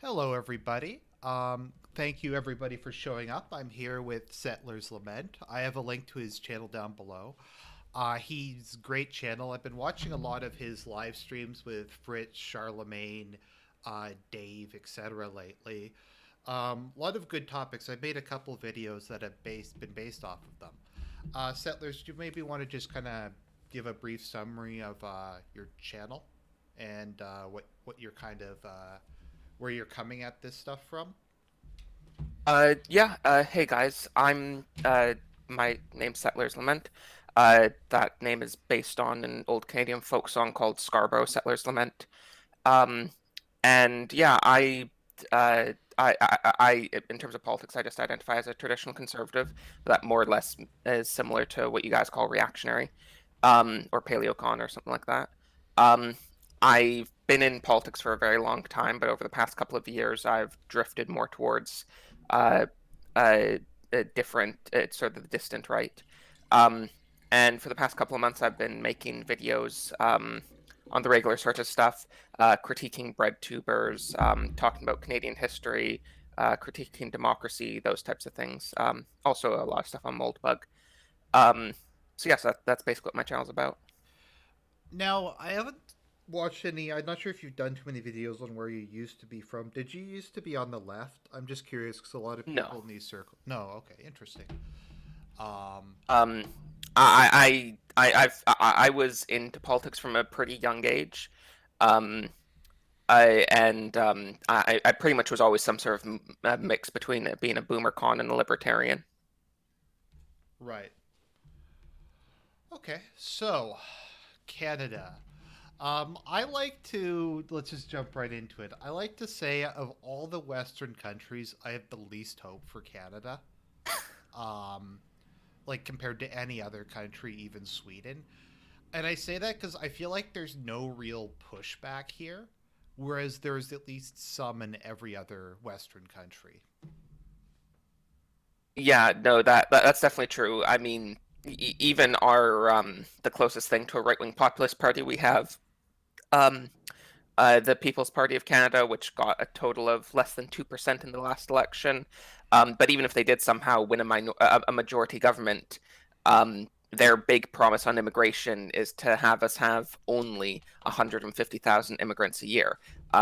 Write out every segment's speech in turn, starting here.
Hello, everybody. Thank you, everybody, for showing up. I'm here with Settlers Lament. I have a link to his channel down below. He's a great channel. I've been watching a lot of his live streams with Fritz, Charlemagne, Dave, etc. lately. A lot of good topics. I made a couple videos that have been based off of them. Settlers, do you maybe want to just kind of give a brief summary of your channel and what you're kind of where you're coming at this stuff from? Hey guys, my name's Settlers Lament. That name is based on an old Canadian folk song called Scarborough Settlers Lament. Um, and yeah, in terms of politics, I just identify as a traditional conservative. That more or less is similar to what you guys call reactionary, or paleocon or something like that. Um, I've been in politics for a very long time, but over the past couple of years, I've drifted more towards uh, uh, different, sort of the distant right. Um, and for the past couple of months, I've been making videos on the regular sort of stuff, critiquing bread tubers, talking about Canadian history, critiquing democracy, those types of things. Also, a lot of stuff on Moldbug. Um, so yes, that's basically what my channel's about. Now, I haven't watched any. I'm not sure if you've done too many videos on where you used to be from. Did you used to be on the left? I'm just curious because a lot of No. people in these circles. No, okay, interesting. Um, Um, I was into politics from a pretty young age. Um, I pretty much was always some sort of mix between it being a boomer con and a libertarian. right. Okay, so Canada. I like to let's just jump right into it. I like to say of all the Western countries, I have the least hope for Canada. Um, like compared to any other country, even Sweden. And I say that because I feel like there's no real pushback here, whereas there's at least some in every other Western country. Yeah, no, that's definitely true. I mean, even our the closest thing to a right-wing populist party we have, um, the People's Party of Canada, which got a total of less than 2% in the last election. But even if they did somehow win a majority government, their big promise on immigration is to have us have only 150,000 immigrants a year,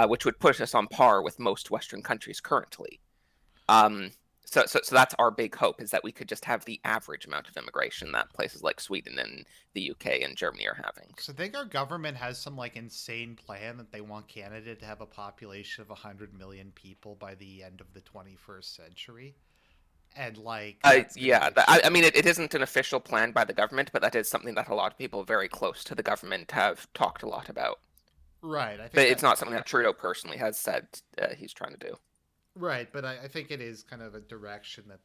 which would put us on par with most Western countries currently. Um, so that's our big hope, is that we could just have the average amount of immigration that places like Sweden and the UK and Germany are having. So I think our government has some like insane plan that they want Canada to have a population of 100 million people by the end of the 21st century. And like that's going to Yeah, be a I mean, it isn't an official plan by the government, but that is something that a lot of people very close to the government have talked a lot about. right. I But think it's that not something that Trudeau personally has said he's trying to do. right, but I think it is kind of a direction that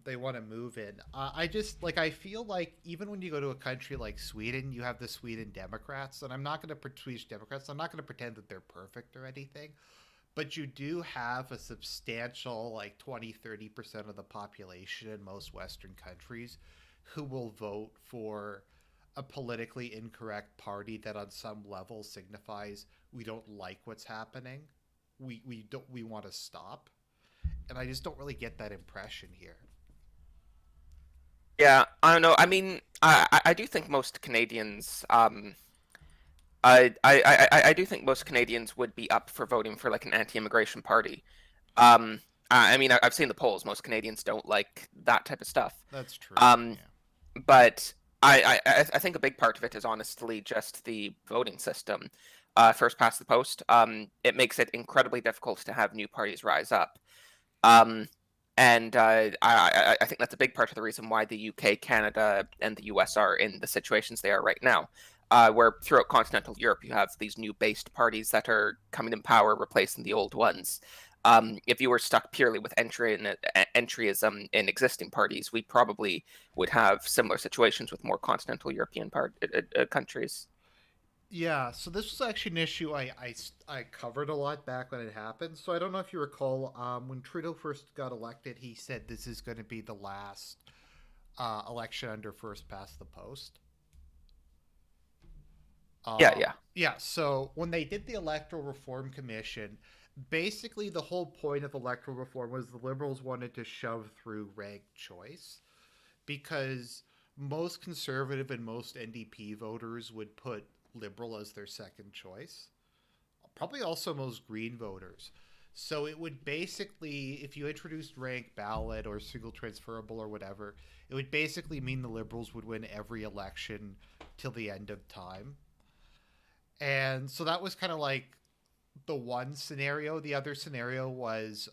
they want to move in. I just like I feel like even when you go to a country like Sweden, you have the Sweden Democrats, and I'm not going to Swedish Democrats. I'm not going to pretend that they're perfect or anything, but you do have a substantial like 20-30% of the population in most Western countries who will vote for a politically incorrect party that on some level signifies we don't like what's happening. We want to stop, and I just don't really get that impression here. Yeah, I don't know. I mean, I do think most Canadians, I do think most Canadians would be up for voting for like an anti-immigration party. Um, I mean, I've seen the polls. Most Canadians don't like that type of stuff. That's true. Um, Yeah. but I think a big part of it is honestly just the voting system. First past the post. It makes it incredibly difficult to have new parties rise up. Um, and I think that's a big part of the reason why the UK, Canada, and the US are in the situations they are right now. Where throughout continental Europe, you have these new based parties that are coming in power, replacing the old ones. If you were stuck purely with entryism in existing parties, we probably would have similar situations with more continental European countries. Yeah, so this was actually an issue I covered a lot back when it happened. So I don't know if you recall, when Trudeau first got elected, he said this is going to be the last election under first past the post. Yeah, yeah. Yeah, so when they did the Electoral Reform Commission, basically the whole point of electoral reform was the liberals wanted to shove through ranked choice because most conservative and most NDP voters would put liberal as their second choice. Probably also most green voters. So it would basically, if you introduced ranked ballot or single transferable or whatever, it would basically mean the liberals would win every election till the end of time. And so that was kind of like the one scenario. The other scenario was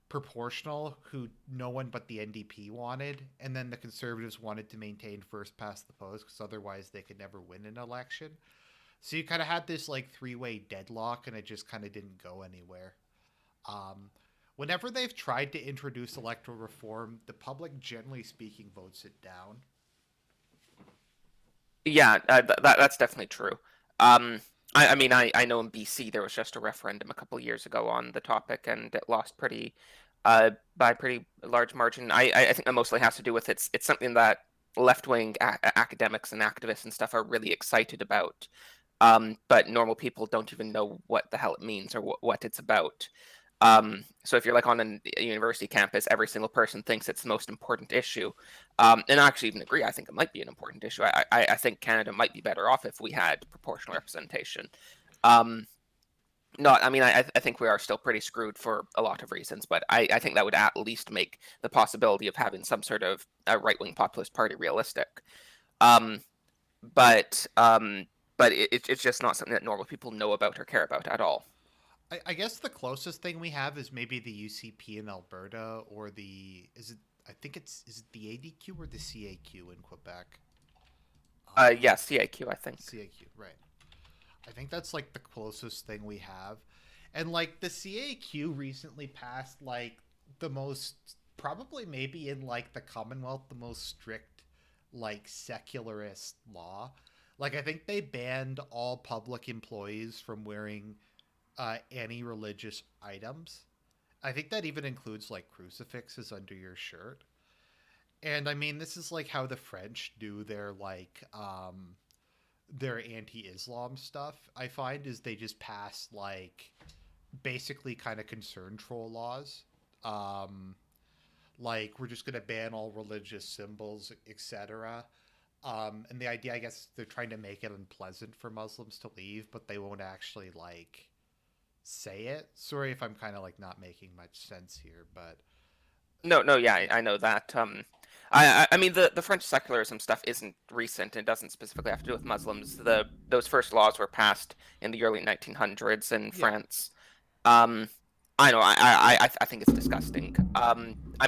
proportional, who no one but the NDP wanted, and then the Conservatives wanted to maintain first past the post because otherwise they could never win an election. So you kind of had this like three-way deadlock, and it just kind of didn't go anywhere. Um, Whenever they've tried to introduce electoral reform, the public, generally speaking, votes it down. Yeah, that's definitely true. Um, I mean, I know in BC there was just a referendum a couple years ago on the topic, and it lost by a pretty large margin. I think that mostly has to do with it's something that left-wing academics and activists and stuff are really excited about. But normal people don't even know what the hell it means or what it's about. So if you're like on a university campus, every single person thinks it's the most important issue. And I actually even agree. I think it might be an important issue. I think Canada might be better off if we had proportional representation. Um, no, I mean, I think we are still pretty screwed for a lot of reasons, but I think that would at least make the possibility of having some sort of a right-wing populist party realistic. Um, but um, but it's just not something that normal people know about or care about at all. I guess the closest thing we have is maybe the UCP in Alberta, or the is it? I think it's is it the ADQ or the CAQ in Quebec? Yeah, CIQ, I think. CAQ, right? I think that's like the closest thing we have. And like the CAQ recently passed like the most, probably maybe in like the Commonwealth, the most strict like secularist law. Like I think they banned all public employees from wearing any religious items. I think that even includes like crucifixes under your shirt. And I mean, this is like how the French do their anti-Islam stuff. I find is they just pass like basically kind of concern troll laws. Um, like we're just gonna ban all religious symbols, etc. And the idea, I guess, they're trying to make it unpleasant for Muslims to leave, but they won't actually like say it. Sorry if I'm kind of like not making much sense here, but No, no, yeah, I know that. I mean the French secularism stuff isn't recent. It doesn't specifically have to do with Muslims. Those first laws were passed in the early 1900s in yeah, France. Um, I know. I think it's disgusting. I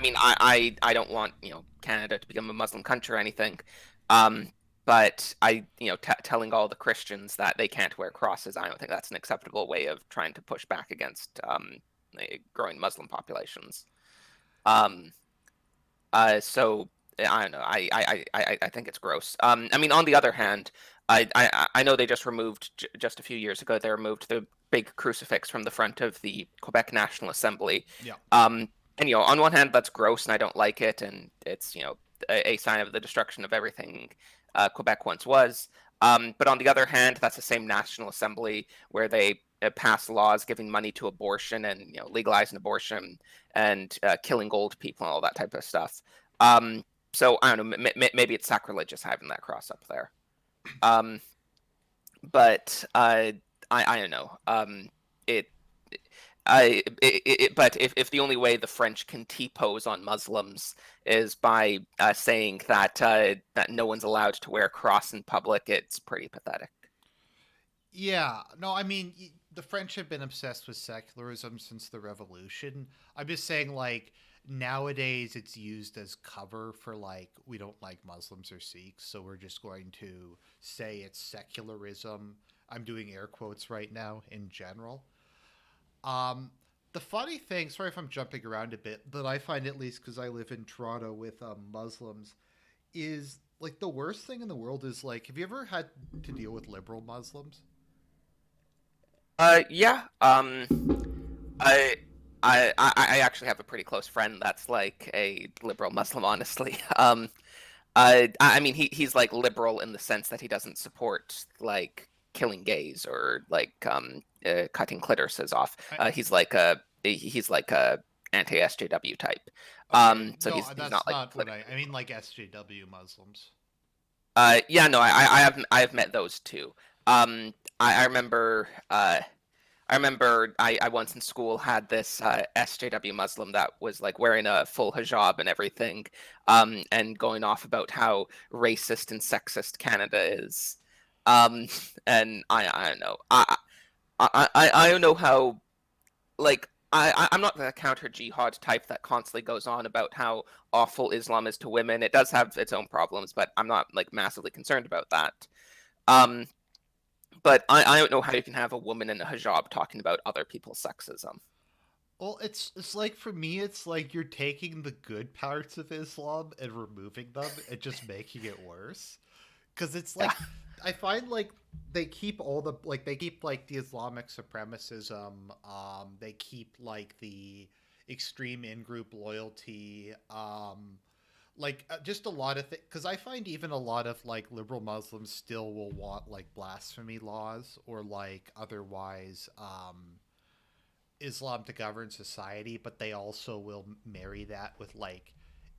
mean, I don't want Canada to become a Muslim country or anything. Um, but telling all the Christians that they can't wear crosses, I don't think that's an acceptable way of trying to push back against growing Muslim populations. Um, so I don't know. I think it's gross. I mean, on the other hand, I know they just removed just a few years ago. They removed the big crucifix from the front of the Quebec National Assembly. yeah. And on one hand, that's gross, and I don't like it, and it's a sign of the destruction of everything Quebec once was. But on the other hand, that's the same National Assembly where they pass laws giving money to abortion and legalizing abortion and killing old people and all that type of stuff. So I don't know. Maybe it's sacrilegious having that cross up there. Um, but I don't know. It. But if the only way the French can T-pose on Muslims is by saying that no one's allowed to wear a cross in public, it's pretty pathetic. Yeah, no, I mean, the French have been obsessed with secularism since the revolution. I'm just saying, like, nowadays it's used as cover for, like, we don't like Muslims or Sikhs, so we're just going to say it's secularism. I'm doing air quotes right now in general. Um, the funny thing, sorry if I'm jumping around a bit, that I find, at least because I live in Toronto with Muslims, is like the worst thing in the world is like, have you ever had to deal with liberal Muslims? Yeah. I, I actually have a pretty close friend that's like a liberal Muslim, honestly. I mean, he's like liberal in the sense that he doesn't support like killing gays or like cutting clitorises off. I, He's like a anti SJW type. okay, So no, he's that's not like not what I politically mean. involved. Like SJW Muslims. Yeah, no, I have met those too. I remember I once in school had this SJW Muslim that was like wearing a full hijab and everything, and going off about how racist and sexist Canada is. Um, and I don't know. I don't know how like I'm not the counter jihad type that constantly goes on about how awful Islam is to women. It does have its own problems, but I'm not like massively concerned about that. Um, but I don't know how you can have a woman in a hijab talking about other people's sexism. Well, it's like for me, it's like you're taking the good parts of Islam and removing them and just making it worse. Because it's Yeah. like I find like they keep all the like they keep like the Islamic supremacism. They keep like the extreme in-group loyalty. Just a lot of things. Because I find even a lot of like liberal Muslims still will want like blasphemy laws or like otherwise Islam to govern society, but they also will marry that with like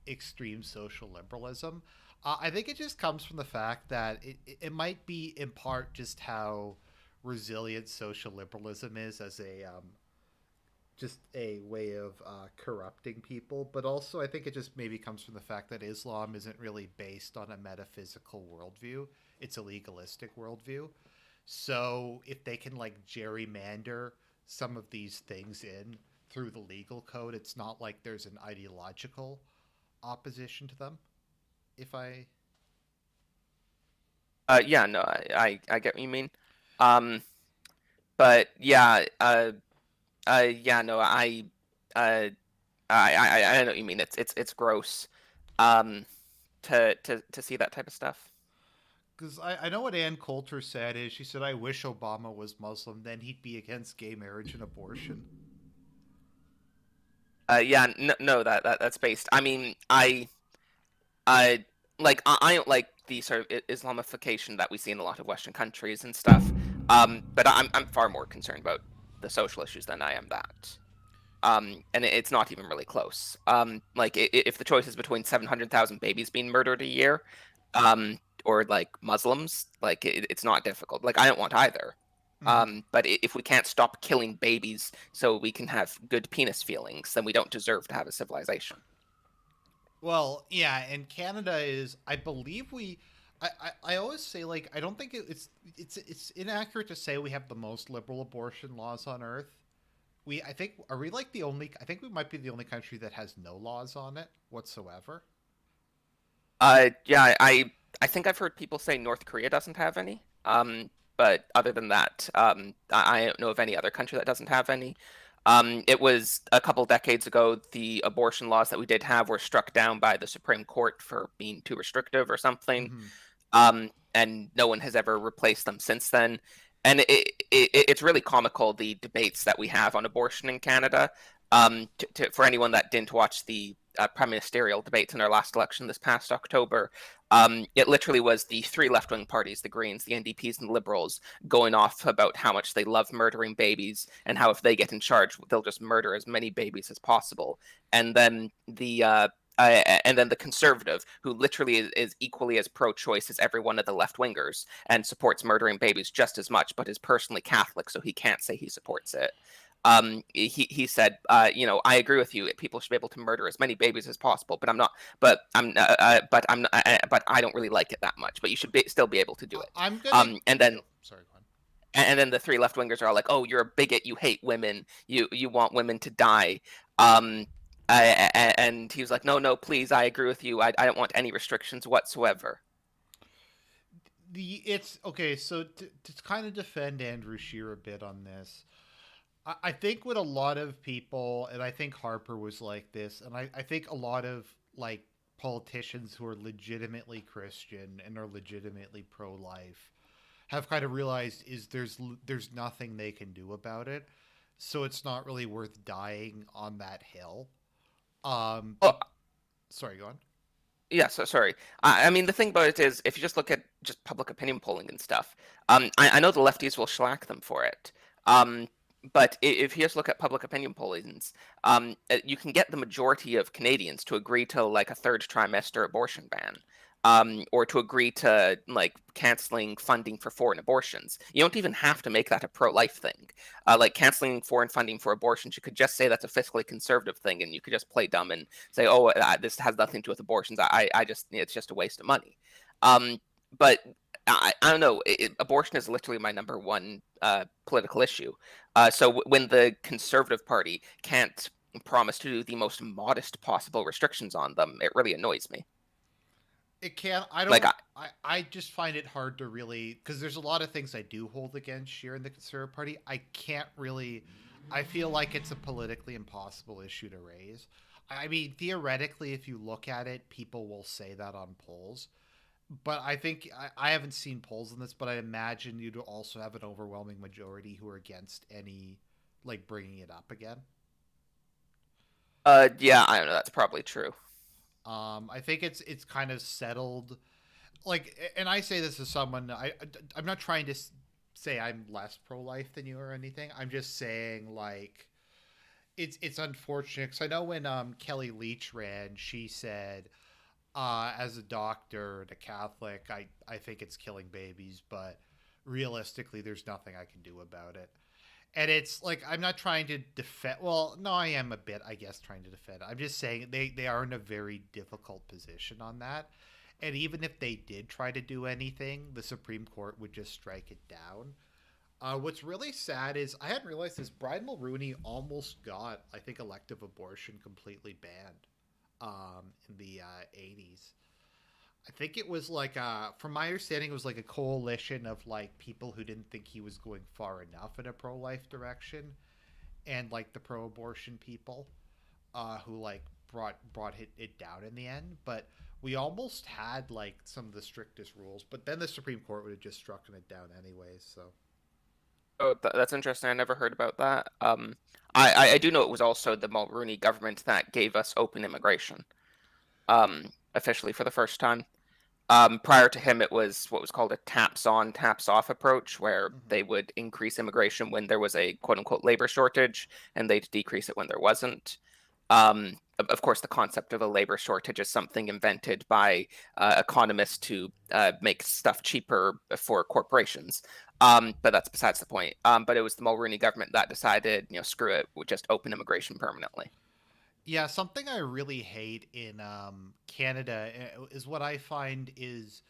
extreme social liberalism. I think it just comes from the fact that it might be in part just how resilient social liberalism is as a just a way of corrupting people, but also I think it just maybe comes from the fact that Islam isn't really based on a metaphysical worldview; it's a legalistic worldview. So if they can like gerrymander some of these things in through the legal code, it's not like there's an ideological opposition to them. If I Yeah, no, I get what you mean. Um, but yeah, yeah, no, uh, I know what you mean. It's gross, um, to see that type of stuff. because I know what Ann Coulter said is she said I wish Obama was Muslim, then he'd be against gay marriage and abortion. Yeah, no, that's based. I mean, I I don't like the sort of Islamification that we see in a lot of Western countries and stuff. But I'm far more concerned about the social issues than I am that. And it's not even really close. Like if the choice is between 700,000 babies being murdered a year, um, or like Muslims, like it's not difficult. Like I don't want either. Mm-hmm. But if we can't stop killing babies so we can have good penis feelings, then we don't deserve to have a civilization. Well, yeah, and Canada is, I believe we. I always say like I don't think it's inaccurate to say we have the most liberal abortion laws on earth. I think are we like the only I think we might be the only country that has no laws on it whatsoever. Yeah, I think I've heard people say North Korea doesn't have any. But other than that, I don't know of any other country that doesn't have any. It was a couple decades ago, the abortion laws that we did have were struck down by the Supreme Court for being too restrictive or something. Mm-hmm. And no one has ever replaced them since then. And it's really comical the debates that we have on abortion in Canada. For anyone that didn't watch the prime ministerial debates in our last election this past October, it literally was the three left wing parties, the Greens, the NDPs, and the Liberals, going off about how much they love murdering babies and how if they get in charge, they'll just murder as many babies as possible. And then the conservative, who literally is equally as pro-choice as every one of the left-wingers and supports murdering babies just as much, but is personally Catholic, so he can't say he supports it. He said, I agree with you. People should be able to murder as many babies as possible, but I'm not. But I'm. Not, but I don't really like it that much. But you should still be able to do it. I'm gonna. And Oh, then sorry, go on. and then the three left wingers are like, "Oh, you're a bigot. You hate women. You want women to die." Um, and he was like, "No, no, please. I agree with you. I don't want any restrictions whatsoever." The it's okay. So to kind of defend Andrew Scheer a bit on this, I think with a lot of people, and I think Harper was like this, and I think a lot of like politicians who are legitimately Christian and are legitimately pro-life have kind of realized is there's nothing they can do about it, so it's not really worth dying on that hill. Well, Sorry, go on. Yeah, so sorry. I mean, the thing about it is, if you just look at just public opinion polling and stuff, I know the lefties will shellac them for it. Um, but if you just look at public opinion pollings, you can get the majority of Canadians to agree to like a third trimester abortion ban, or to agree to like canceling funding for foreign abortions. You don't even have to make that a pro-life thing. Like canceling foreign funding for abortions, you could just say that's a fiscally conservative thing, and you could just play dumb and say, "Oh, this has nothing to do with abortions. I just it's just a waste of money." Um, but I don't know. Abortion is literally my number one political issue. So when the Conservative Party can't promise to do the most modest possible restrictions on them, it really annoys me. It can. I Like, don't. I just find it hard to really, because there's a lot of things I do hold against here in the Conservative Party. I can't really. I feel like it's a politically impossible issue to raise. I mean, theoretically, if you look at it, people will say that on polls. But I think I haven't seen polls on this, but I imagine you'd also have an overwhelming majority who are against any like bringing it up again. yeah, I don't know. That's probably true. I think it's kind of settled. Like, and I say this as someone I'm not trying to say I'm less pro life than you or anything. I'm just saying like it's unfortunate because I know when Kelly Leach ran, she said as a doctor and a Catholic, I think it's killing babies, but realistically, there's nothing I can do about it. And it's like I'm not trying to defend. Well, no, I am a bit, I guess, trying to defend. I'm just saying they are in a very difficult position on that. And even if they did try to do anything, the Supreme Court would just strike it down. What's really sad is I hadn't realized this. Brian Mulroney almost got, I think, elective abortion completely banned in the 80s. I think it was like, from my understanding, it was like a coalition of like people who didn't think he was going far enough in a pro life direction, and like the pro abortion people, who like brought it down in the end. But we almost had like some of the strictest rules, but then the Supreme Court would have just struck it down anyways. So Oh, that's interesting. I never heard about that. I do know it was also the Mulroney government that gave us open immigration, officially for the first time. Prior to him, it was what was called a taps on, taps off approach, where mm-hmm. they would increase immigration when there was a quote unquote labor shortage, and they'd decrease it when there wasn't. Of course, the concept of a labor shortage is something invented by economists to make stuff cheaper for corporations. But that's besides the point. But it was the Mulroney government that decided, screw it, we'll just open immigration permanently. Yeah, something I really hate in Canada is what I find is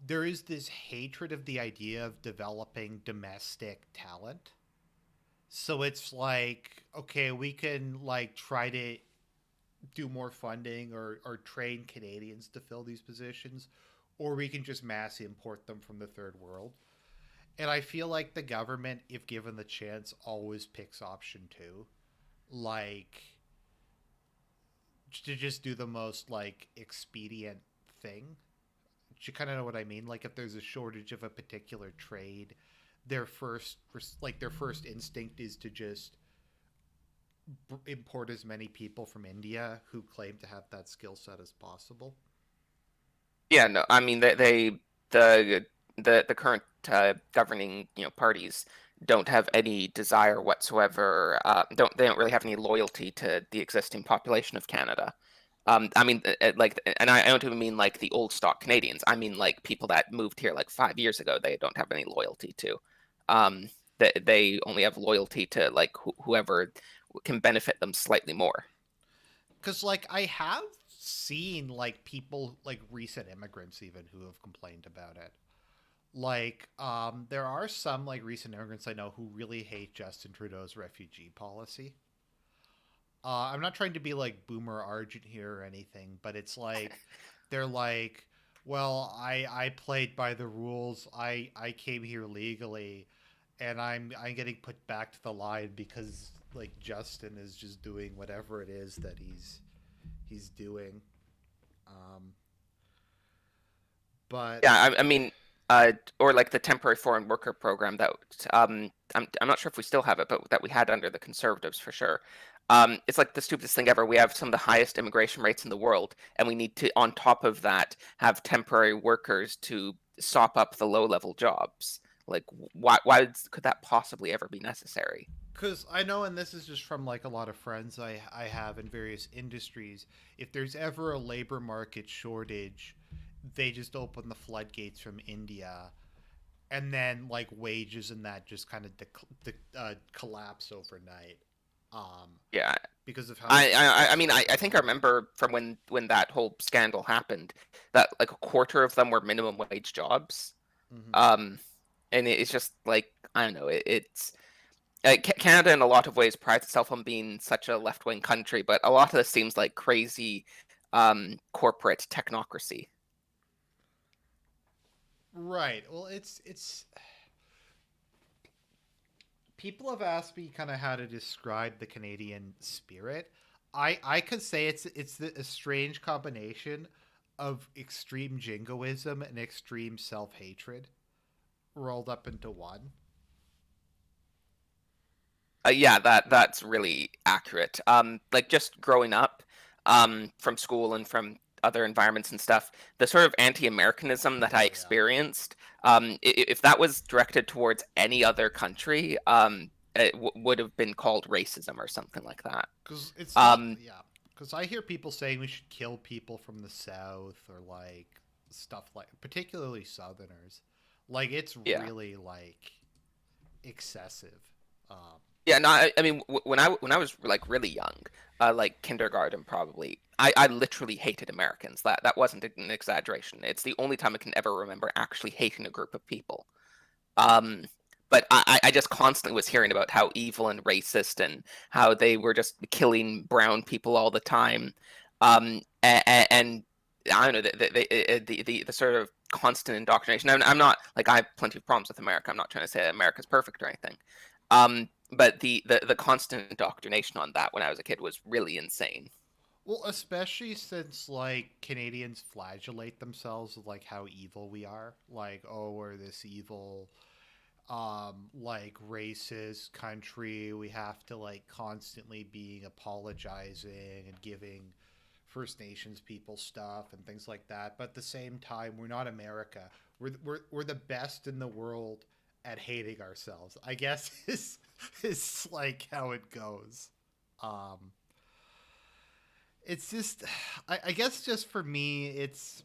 there is this hatred of the idea of developing domestic talent. So it's like, okay, we can like try to do more funding or train Canadians to fill these positions, or we can just mass import them from the third world. And I feel like the government, if given the chance, always picks option two. Like, to just do the most like expedient thing. You kind of know what I mean. Like if there's a shortage of a particular trade, their first instinct is to just import as many people from India who claim to have that skill set as possible. Yeah, no, I mean the the current governing parties don't have any desire whatsoever. They don't really have any loyalty to the existing population of Canada. I mean, like, and I don't even mean like the old stock Canadians. I mean like people that moved here like 5 years ago. They don't have any loyalty to. They only have loyalty to like whoever can benefit them slightly more. Because like I have seen like people like recent immigrants even who have complained about it. Like there are some like recent immigrants I know who really hate Justin Trudeau's refugee policy. I'm not trying to be like boomer argent here or anything, but it's like they're like, well, I played by the rules. I came here legally, and I'm getting put back to the line because like Justin is just doing whatever it is that he's doing. Um, but Yeah, I mean, or like the temporary foreign worker program that I'm not sure if we still have it, but that we had under the Conservatives for sure. It's like the stupidest thing ever. We have some of the highest immigration rates in the world, and we need to, on top of that, have temporary workers to sop up the low-level jobs. Like, why could that possibly ever be necessary? Because I know, and this is just from like a lot of friends I have in various industries, if there's ever a labor market shortage, they just open the floodgates from India, and then like wages and that just kind of collapse overnight, um, Yeah, because of how much I mean, I think I remember from when that whole scandal happened that like a quarter of them were minimum wage jobs. Mhm. Um, and it's just like I don't know, it's Canada in a lot of ways prides itself on being such a left-wing country, but a lot of this seems like crazy corporate technocracy. Right. Well, it's people have asked me kind of how to describe the Canadian spirit. I could say it's a strange combination of extreme jingoism and extreme self hatred rolled up into one. Yeah, that's really accurate. Like just growing up, from school and from other environments and stuff, the sort of anti-Americanism that I Oh yeah, experienced, if that was directed towards any other country, it would have been called racism or something like that. because it's not. Um, Yeah, because I hear people saying we should kill people from the South or like stuff like, particularly Southerners. Like it's yeah. really like excessive. Um, Yeah, no, I mean, when I was like really young, like kindergarten probably, I literally hated Americans. That wasn't an exaggeration. It's the only time I can ever remember actually hating a group of people. Um, but I just constantly was hearing about how evil and racist and how they were just killing brown people all the time. And I don't know the sort of constant indoctrination. I'm not like I have plenty of problems with America. I'm not trying to say that America's perfect or anything. But the constant indoctrination on that when I was a kid was really insane. Well, especially since like Canadians flagellate themselves with like how evil we are. Like, oh, we're this evil like racist country. We have to like constantly being apologizing and giving First Nations people stuff and things like that. But at the same time, we're not America. We're the best in the world at hating ourselves. I guess is like how it goes. Um it's just I guess just for me it's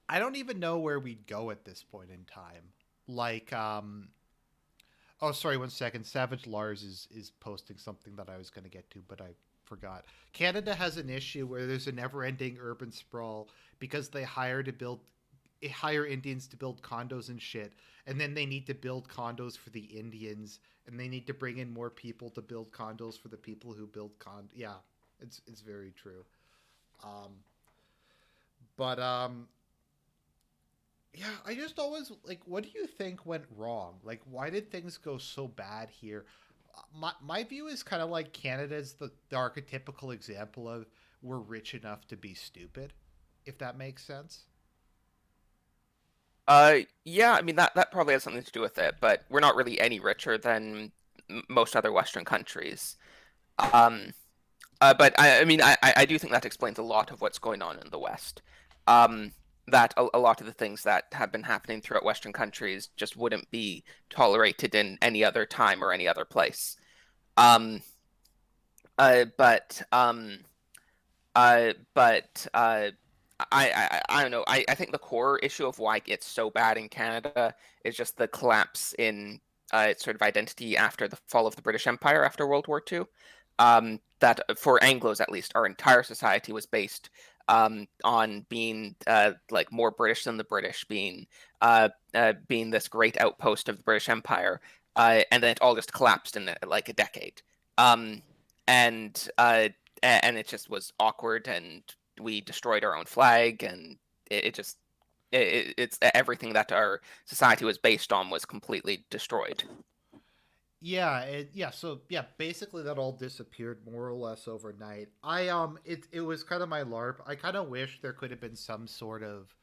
I don't even know where we'd go at this point in time. Like oh sorry, 1 second. Savage Lars is posting something that I was going to get to but I forgot. Canada has an issue where there's a never-ending urban sprawl because they hire Indians to build condos and shit, and then they need to build condos for the Indians, and they need to bring in more people to build condos for the people who build Yeah, it's very true. Um, but yeah, I just always like, what do you think went wrong? Like, why did things go so bad here? My view is kind of like Canada's the archetypical example of we're rich enough to be stupid, if that makes sense. Yeah, I mean that probably has something to do with it, but we're not really any richer than most other Western countries. Um, but I mean, I do think that explains a lot of what's going on in the West. Um, that a lot of the things that have been happening throughout Western countries just wouldn't be tolerated in any other time or any other place. Um, but but I don't know. I think the core issue of why it's so bad in Canada is just the collapse in its sort of identity after the fall of the British Empire after World War II. That for Anglos at least, our entire society was based on being like more British than the British, being this great outpost of the British Empire, and then it all just collapsed in like a decade. Um, and and it just was awkward, and we destroyed our own flag, and it just it's everything that our society was based on was completely destroyed. Yeah, so yeah, basically that all disappeared more or less overnight. It was kind of my LARP. I kind of wish there could have been some sort of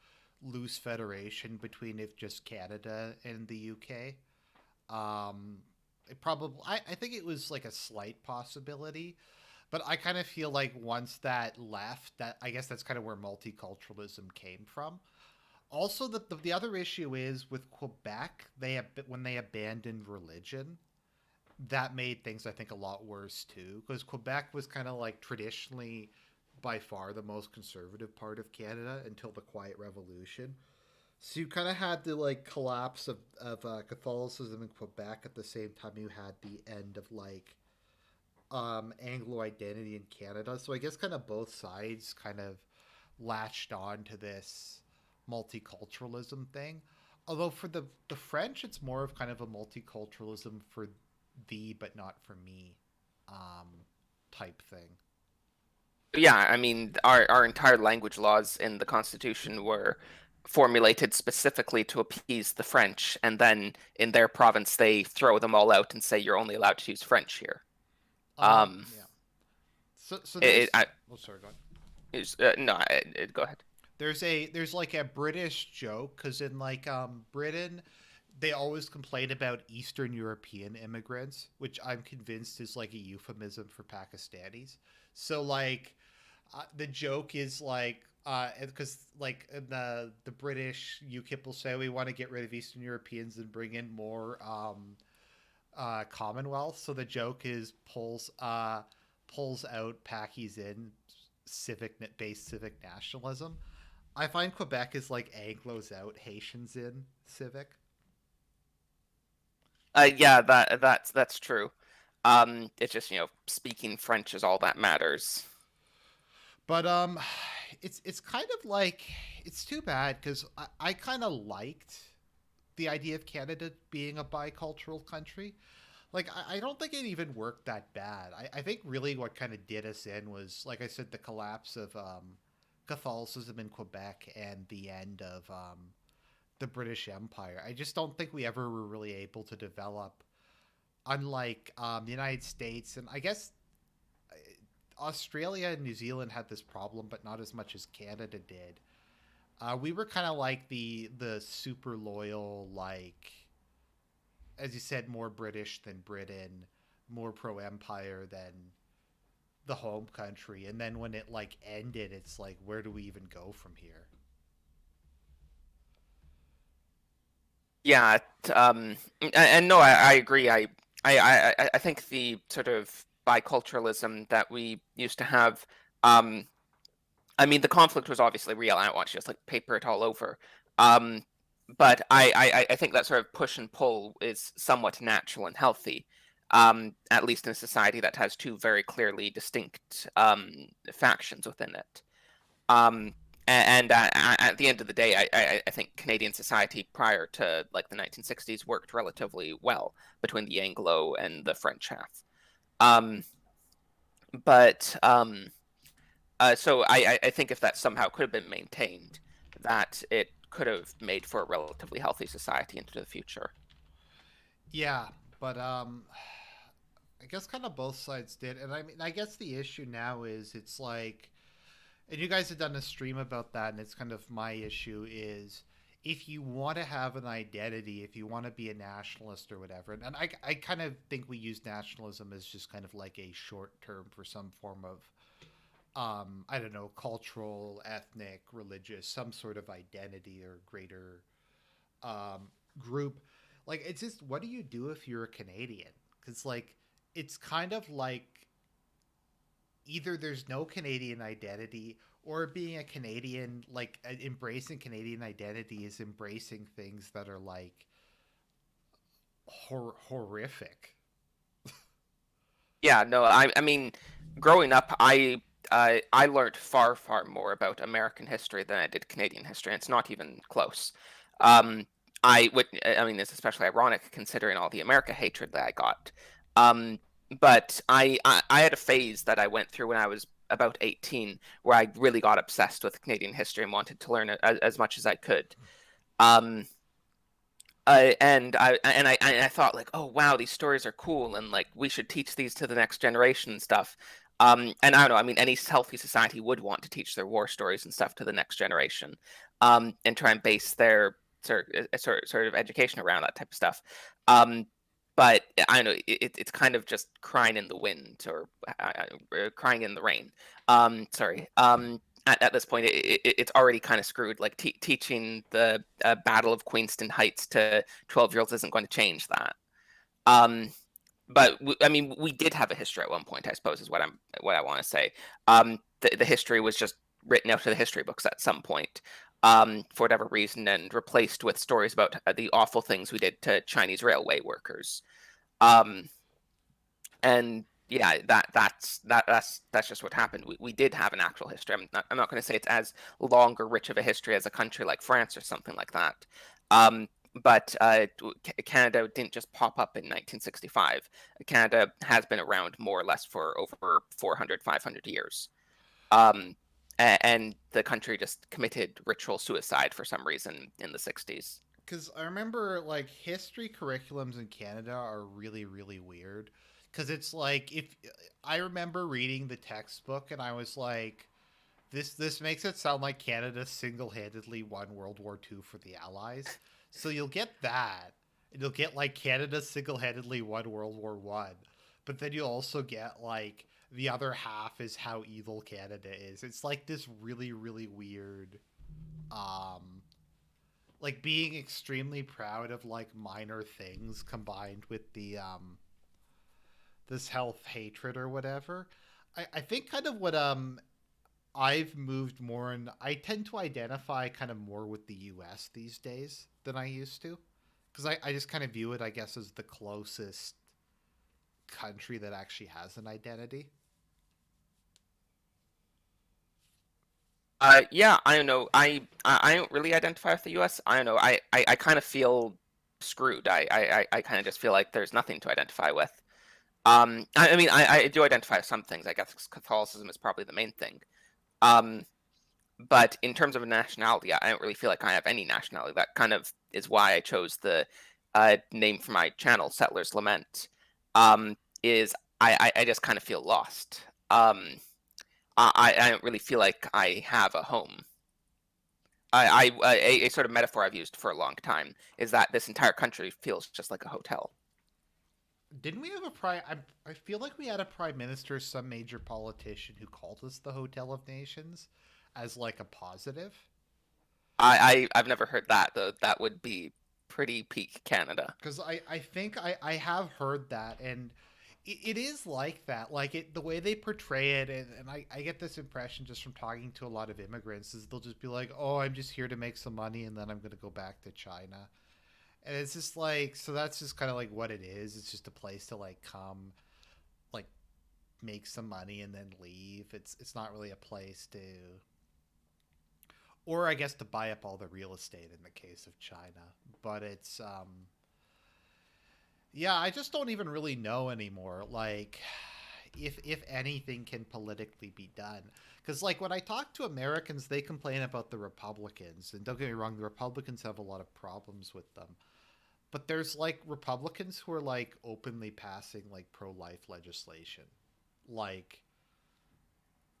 loose federation between if just Canada and the UK. Um I think it was like a slight possibility, but I kind of feel like once that left, that I guess that's kind of where multiculturalism came from. Also, the other issue is with Quebec, when they abandoned religion, that made things I think a lot worse too, because Quebec was kind of like traditionally by far the most conservative part of Canada until the Quiet Revolution. So you kind of had the like collapse of Catholicism in Quebec at the same time you had the end of like Anglo identity in Canada. So I guess kind of both sides kind of latched on to this multiculturalism thing. Although for the French, it's more of kind of a multiculturalism for thee but not for me um, type thing. Yeah, I mean, our entire language laws in the Constitution were formulated specifically to appease the French, and then in their province they throw them all out and say you're only allowed to use French here. Um, Yeah. So it, there's I, oh sorry, go on. no, go ahead. There's like a British joke because in like Britain they always complain about Eastern European immigrants, which I'm convinced is like a euphemism for Pakistanis. So like the joke is like because like in the British UKIP will say we want to get rid of Eastern Europeans and bring in more Commonwealth. So the joke is pulls out Pakis in civic based civic nationalism. I find Quebec is like Anglo's out, Haitians in civic. Yeah, that's true. It's just, speaking French is all that matters. But it's kind of like it's too bad because I kind of liked the idea of Canada being a bicultural country. Like I don't think it even worked that bad. I think really what kind of did us in was, like I said, the collapse of Catholicism in Quebec and the end of the British Empire. I just don't think we ever were really able to develop, unlike the United States and I guess Australia and New Zealand had this problem, but not as much as Canada did. We were kind of like the super loyal, like as you said, more British than Britain, more pro empire than the home country. And then when it like ended, it's like, where do we even go from here? Yeah, and no, I agree. I think the sort of biculturalism that we used to have, um, I mean, the conflict was obviously real. I don't want to just like paper it all over. Um, but I think that sort of push and pull is somewhat natural and healthy, at least in a society that has two very clearly distinct factions within it. Um, and at the end of the day, I think Canadian society prior to like the 1960s worked relatively well between the Anglo and the French half. Um, but so I think if that somehow could have been maintained, that it could have made for a relatively healthy society into the future. Yeah, but I guess kind of both sides did. And I mean, I guess the issue now is it's like, and you guys have done a stream about that, and it's kind of my issue is if you want to have an identity, if you want to be a nationalist or whatever, and I kind of think we use nationalism as just kind of like a short term for some form of, I don't know, cultural, ethnic, religious, some sort of identity or greater um, group. Like, it's just, what do you do if you're a Canadian? Because, like, it's kind of like either there's no Canadian identity or being a Canadian, like embracing Canadian identity is embracing things that are like horrific. Yeah, no, I mean, growing up, I learned far more about American history than I did Canadian history, and it's not even close. Um, I mean, it's especially ironic considering all the America hatred that I got. Um, but I had a phase that I went through when I was about 18, where I really got obsessed with Canadian history and wanted to learn it as much as I could. Um, and I thought like, oh wow, these stories are cool, and like we should teach these to the next generation and stuff. And I don't know, I mean, any healthy society would want to teach their war stories and stuff to the next generation, and try and base their sort of education around that type of stuff. Um, but I don't know, it's kind of just crying in the wind, or crying in the rain. Sorry. At this point, it's already kind of screwed. Like teaching the Battle of Queenston Heights to 12-year-olds isn't going to change that. Um, but I mean, we did have a history at one point, I suppose, is what I want to say. The history was just written out of the history books at some point, for whatever reason, and replaced with stories about the awful things we did to Chinese railway workers. Um, and yeah, that's just what happened. We did have an actual history. I'm not going to say it's as long or rich of a history as a country like France or something like that. Um, but Canada didn't just pop up in 1965. Canada has been around more or less for over 400, 500 years. Um, and the country just committed ritual suicide for some reason in the 60s. Because I remember like history curriculums in Canada are really really weird. Because it's like if I remember reading the textbook and I was like, this makes it sound like Canada single handedly won World War II for the Allies. So you'll get that, and you'll get like Canada single handedly won World War One, but then you'll also get like the other half is how evil Canada is. It's like this really really weird, um, like being extremely proud of like minor things combined with this health hatred or whatever. I think kind of what I've moved more and I tend to identify kind of more with the US these days than I used to. Because I just kind of view it, I guess, as the closest country that actually has an identity. Yeah, I don't know. I don't really identify with the U.S. I don't know. I kind of feel screwed. I kind of just feel like there's nothing to identify with. I mean, I do identify with some things. I guess Catholicism is probably the main thing. Um, but in terms of a nationality, I don't really feel like I have any nationality. That kind of is why I chose the name for my channel, Settlers Lament. Is I just kind of feel lost. I don't really feel like I have a home. A sort of metaphor I've used for a long time is that this entire country feels just like a hotel. Didn't we have a prime? I feel like we had a prime minister, some major politician who called us the Hotel of Nations as like a positive. I've never heard that though. That would be pretty peak Canada. Because I think I have heard that, and it is like that. Like it, the way they portray it, and I get this impression just from talking to a lot of immigrants is they'll just be like, "Oh, I'm just here to make some money, and then I'm going to go back to China." And it's just like, so that's just kind of like what it is. It's just a place to like come, like make some money and then leave. It's not really a place to, or I guess to buy up all the real estate in the case of China. But it's yeah, I just don't even really know anymore. Like, if anything can politically be done, because like when I talk to Americans, they complain about the Republicans, and don't get me wrong, the Republicans have a lot of problems with them. But there's like Republicans who are like openly passing like pro-life legislation, like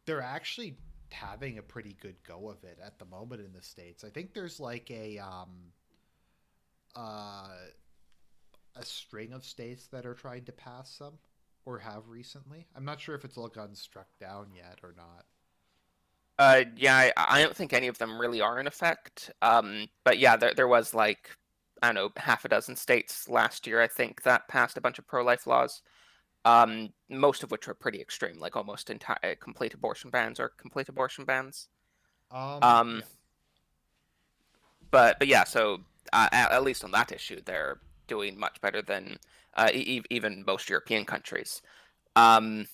they're actually having a pretty good go of it at the moment in the states. I think there's like uh a string of states that are trying to pass some or have recently. I'm not sure if it's all gotten struck down yet or not. Yeah, I don't think any of them really are in effect. But yeah, there was like, I don't know, half a dozen states last year, I think, that passed a bunch of pro-life laws. Most of which were pretty extreme, like almost entire complete abortion bans or complete abortion bans. Um, Yeah. but yeah, so at least on that issue, they're doing much better than even most European countries. Um,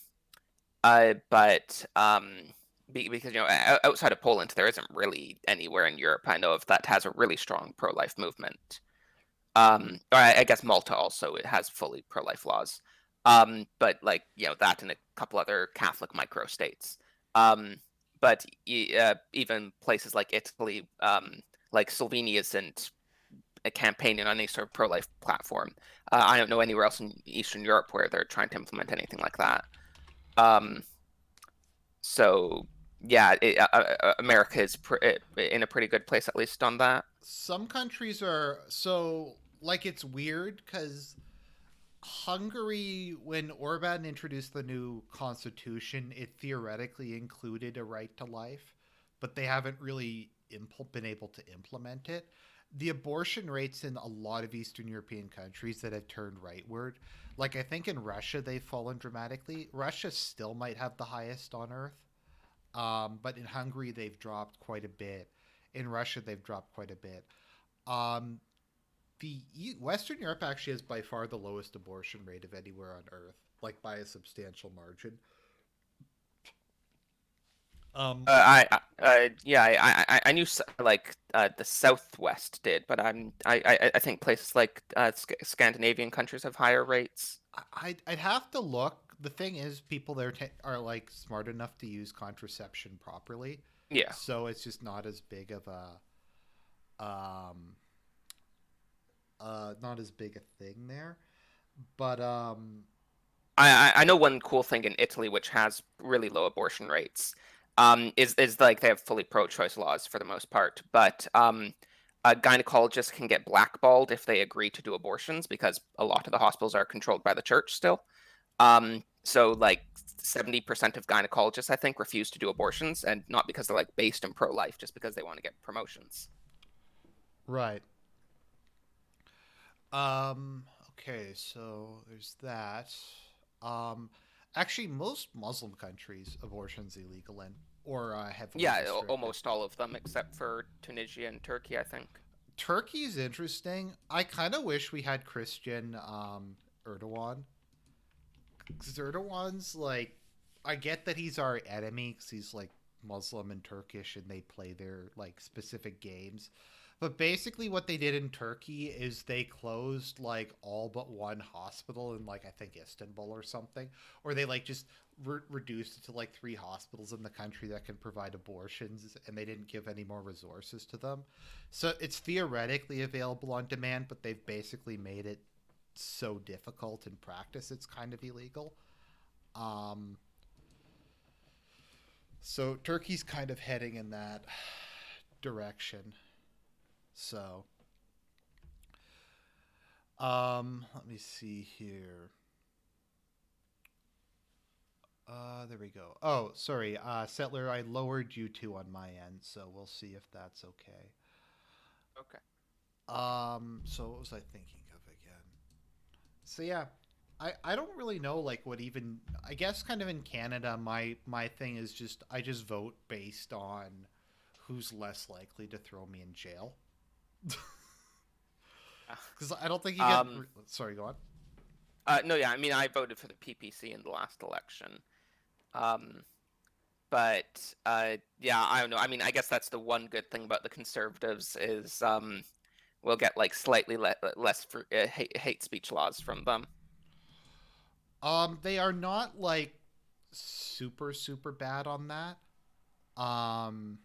but because outside of Poland, there isn't really anywhere in Europe I know of that has a really strong pro-life movement. Or I guess Malta also it has fully pro-life laws. But like that and a couple other Catholic micro-states. Um, but even places like Italy, like Slovenia isn't campaigning on any sort of pro-life platform. I don't know anywhere else in Eastern Europe where they're trying to implement anything like that. Um, so yeah, America is in a pretty good place at least on that. Some countries are so like it's weird because Hungary, when Orban introduced the new constitution, it theoretically included a right to life, but they haven't really been able to implement it. The abortion rates in a lot of Eastern European countries that have turned rightward, like I think in Russia, they've fallen dramatically. Russia still might have the highest on earth, but in Hungary, they've dropped quite a bit. In Russia, they've dropped quite a bit. Um, the Western Europe actually has by far the lowest abortion rate of anywhere on Earth, like by a substantial margin. Um, Yeah, I knew like the Southwest did, but I think places like Scandinavian countries have higher rates. I'd have to look. The thing is, people there are like smart enough to use contraception properly, Yeah. so it's just not as big of um not as big a thing there. But I know one cool thing in Italy which has really low abortion rates, is like they have fully pro-choice laws for the most part, but a gynecologist can get blackballed if they agree to do abortions because a lot of the hospitals are controlled by the church still. So like 70% of gynecologists, I think, refuse to do abortions, and not because they're like based in pro-life, just because they want to get promotions. right. Okay, so there's that. Um, Actually, most Muslim countries, abortion's illegal in or heavily Yeah, restricted. almost all of them except for Tunisia and Turkey, I think. Turkey's interesting. I kind of wish we had Christian Erdogan, because Erdogan's like, I get that he's our enemy because he's like Muslim and Turkish and they play their like specific games. But basically, what they did in Turkey is they closed like all but one hospital in like I think Istanbul or something, or they like just reduced it to like three hospitals in the country that can provide abortions, and they didn't give any more resources to them. So it's theoretically available on demand, but they've basically made it so difficult in practice it's kind of illegal. Um, so Turkey's kind of heading in that direction. So let me see here. There we go. Oh, sorry, Settler. I lowered you two on my end, so we'll see if that's okay. Okay. So what was I thinking of again? So yeah, I don't really know like what even I guess kind of in Canada my thing is just I just vote based on who's less likely to throw me in jail because I don't think you get. Um, Sorry, go on. no, yeah, I mean, I voted for the PPC in the last election. Um, but yeah, I don't know. I mean, I guess that's the one good thing about the Conservatives is we'll get like slightly less hate speech laws from them. They are not like super bad on that. Um,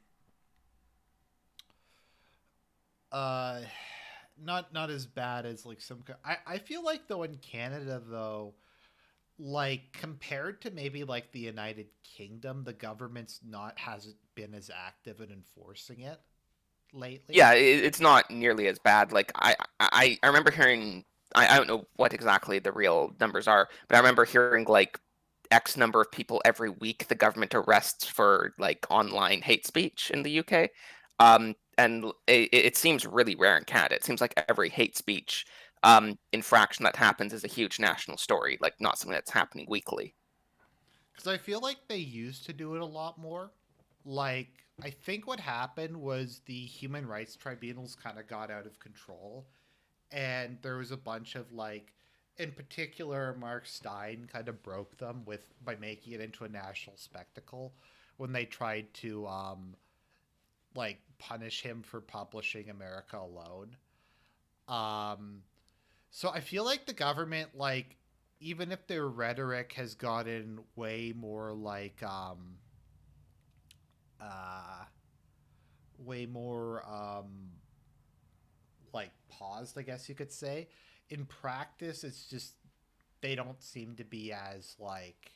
uh, not as bad as like some. I feel like though in Canada though, like compared to maybe like the United Kingdom, the government's not hasn't been as active in enforcing it lately. Yeah, it's not nearly as bad. Like I remember hearing. I don't know what exactly the real numbers are, but I remember hearing like X number of people every week the government arrests for like online hate speech in the UK. And it seems really rare in Canada. It seems like every hate speech infraction that happens is a huge national story, like not something that's happening weekly. Because I feel like they used to do it a lot more. Like, I think what happened was the human rights tribunals kind of got out of control. And there was a bunch of, like, in particular, Mark Stein kind of broke them with by making it into a national spectacle when they tried to, like, punish him for publishing America Alone. Um, so I feel like the government, like, even if their rhetoric has gotten way more like uh way more like paused, I guess you could say. In practice, it's just they don't seem to be as like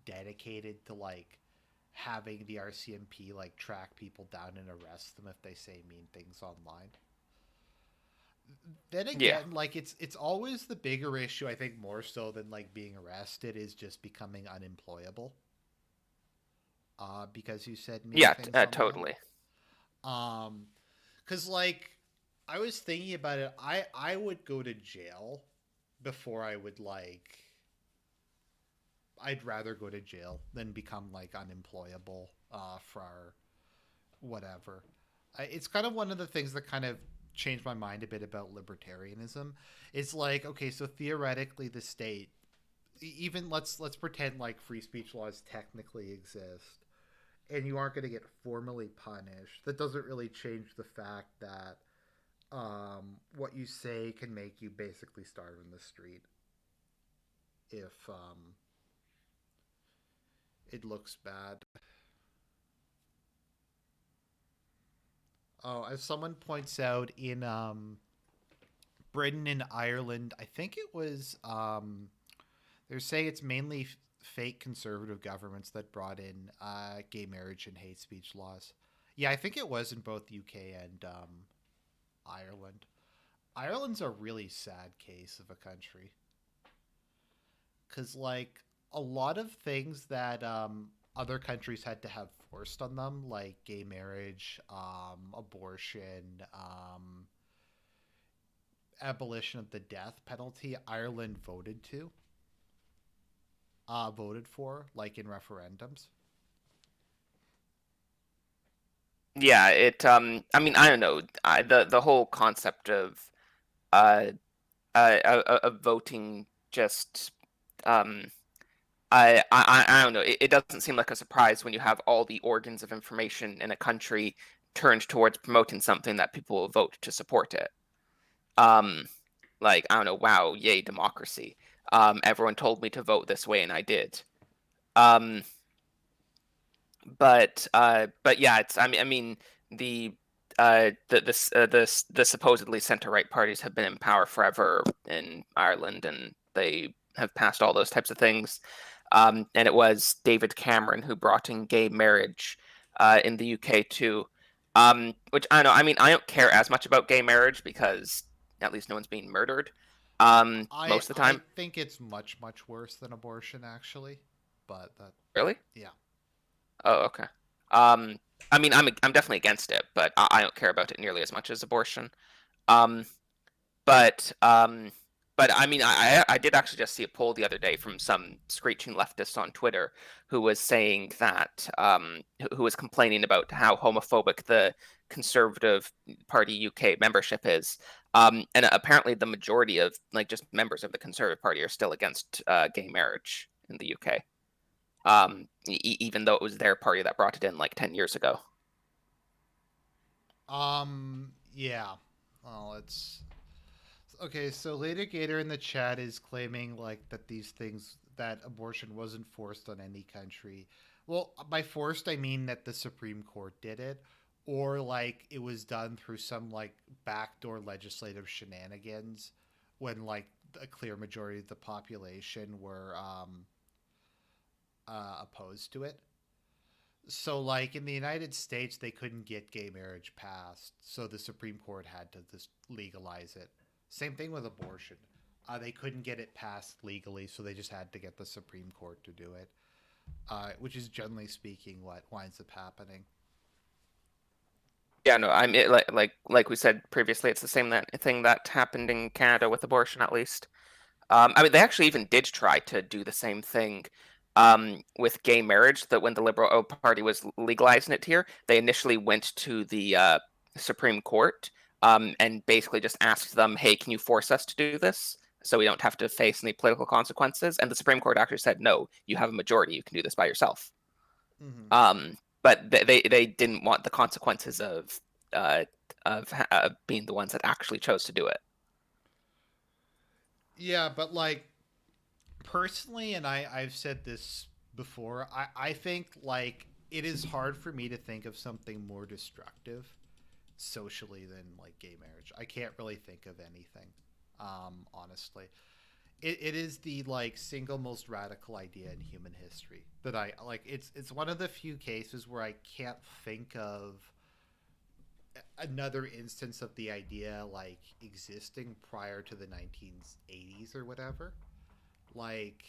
dedicated to like having the RCMP like track people down and arrest them if they say mean things online. Then Yeah. again, like it's always the bigger issue. I think more so than like being arrested is just becoming unemployable. Because you said many Yeah, things on that. totally. Um, because like I was thinking about it, I would go to jail before I would like. I'd rather go to jail than become like unemployable for whatever. It's kind of one of the things that kind of changed my mind a bit about libertarianism. It's like, okay, so theoretically the state, even let's pretend like free speech laws technically exist and you aren't going to get formally punished. That doesn't really change the fact that what you say can make you basically starve in the street if it looks bad. Oh, as someone points out in Britain and Ireland, I think it was they're saying it's mainly fake conservative governments that brought in gay marriage and hate speech laws. Yeah, I think it was in both UK and Ireland. Ireland's a really sad case of a country because, like, a lot of things that other countries had to have forced on them, like gay marriage, abortion, abolition of the death penalty, Ireland voted for, like in referendums. Yeah, I mean, I don't know. The whole concept uh, of voting just um I don't know. It doesn't seem like a surprise when you have all the organs of information in a country turned towards promoting something that people will vote to support it. Um, like I don't know. Wow, yay democracy. Everyone told me to vote this way, and I did. Um, but yeah, it's I mean the supposedly center right parties have been in power forever in Ireland, and they have passed all those types of things. And it was David Cameron who brought in gay marriage in the UK too. Which I don't know. I mean, I don't care as much about gay marriage because at least no one's being murdered I most of the I time. think it's much worse than abortion actually, but that Really? yeah. Oh, okay. Um, I mean, I'm definitely against it, but I don't care about it nearly as much as abortion. Um, but um, but I mean, I did actually just see a poll the other day from some screeching leftist on Twitter who was saying that who was complaining about how homophobic the Conservative Party UK membership is. And apparently the majority of like just members of the Conservative Party are still against gay marriage in the UK. Even though it was their party that brought it in like 10 years ago. Yeah. Well, it's okay. So Lady Gator in the chat is claiming like that these things that abortion wasn't forced on any country. Well, by forced I mean that the Supreme Court did it, or like it was done through some like backdoor legislative shenanigans when like a clear majority of the population were opposed to it. So, like in the United States, they couldn't get gay marriage passed, so the Supreme Court had to just legalize it. Same thing with abortion. They couldn't get it passed legally, so they just had to get the Supreme Court to do it, which is generally speaking what winds up happening. Yeah, no, I'm it, like we said previously, it's the same that thing that happened in Canada with abortion, at least. I mean, they actually even did try to do the same thing with gay marriage. That when the Liberal Party was legalizing it here, they initially went to the Supreme Court and basically just asked them, "Hey, can you force us to do this so we don't have to face any political consequences?" And the Supreme Court actually said, "No, you have a majority. You can do this by yourself." Mm-hmm. But they didn't want the consequences uh, of being the ones that actually chose to do it. Yeah, but like personally, and I've said this before, I think like it is hard for me to think of something more destructive socially than like gay marriage. I can't really think of anything, honestly. It is the like single most radical idea in human history that I like. It's one of the few cases where I can't think of another instance of the idea like existing prior to the 1980s or whatever. Like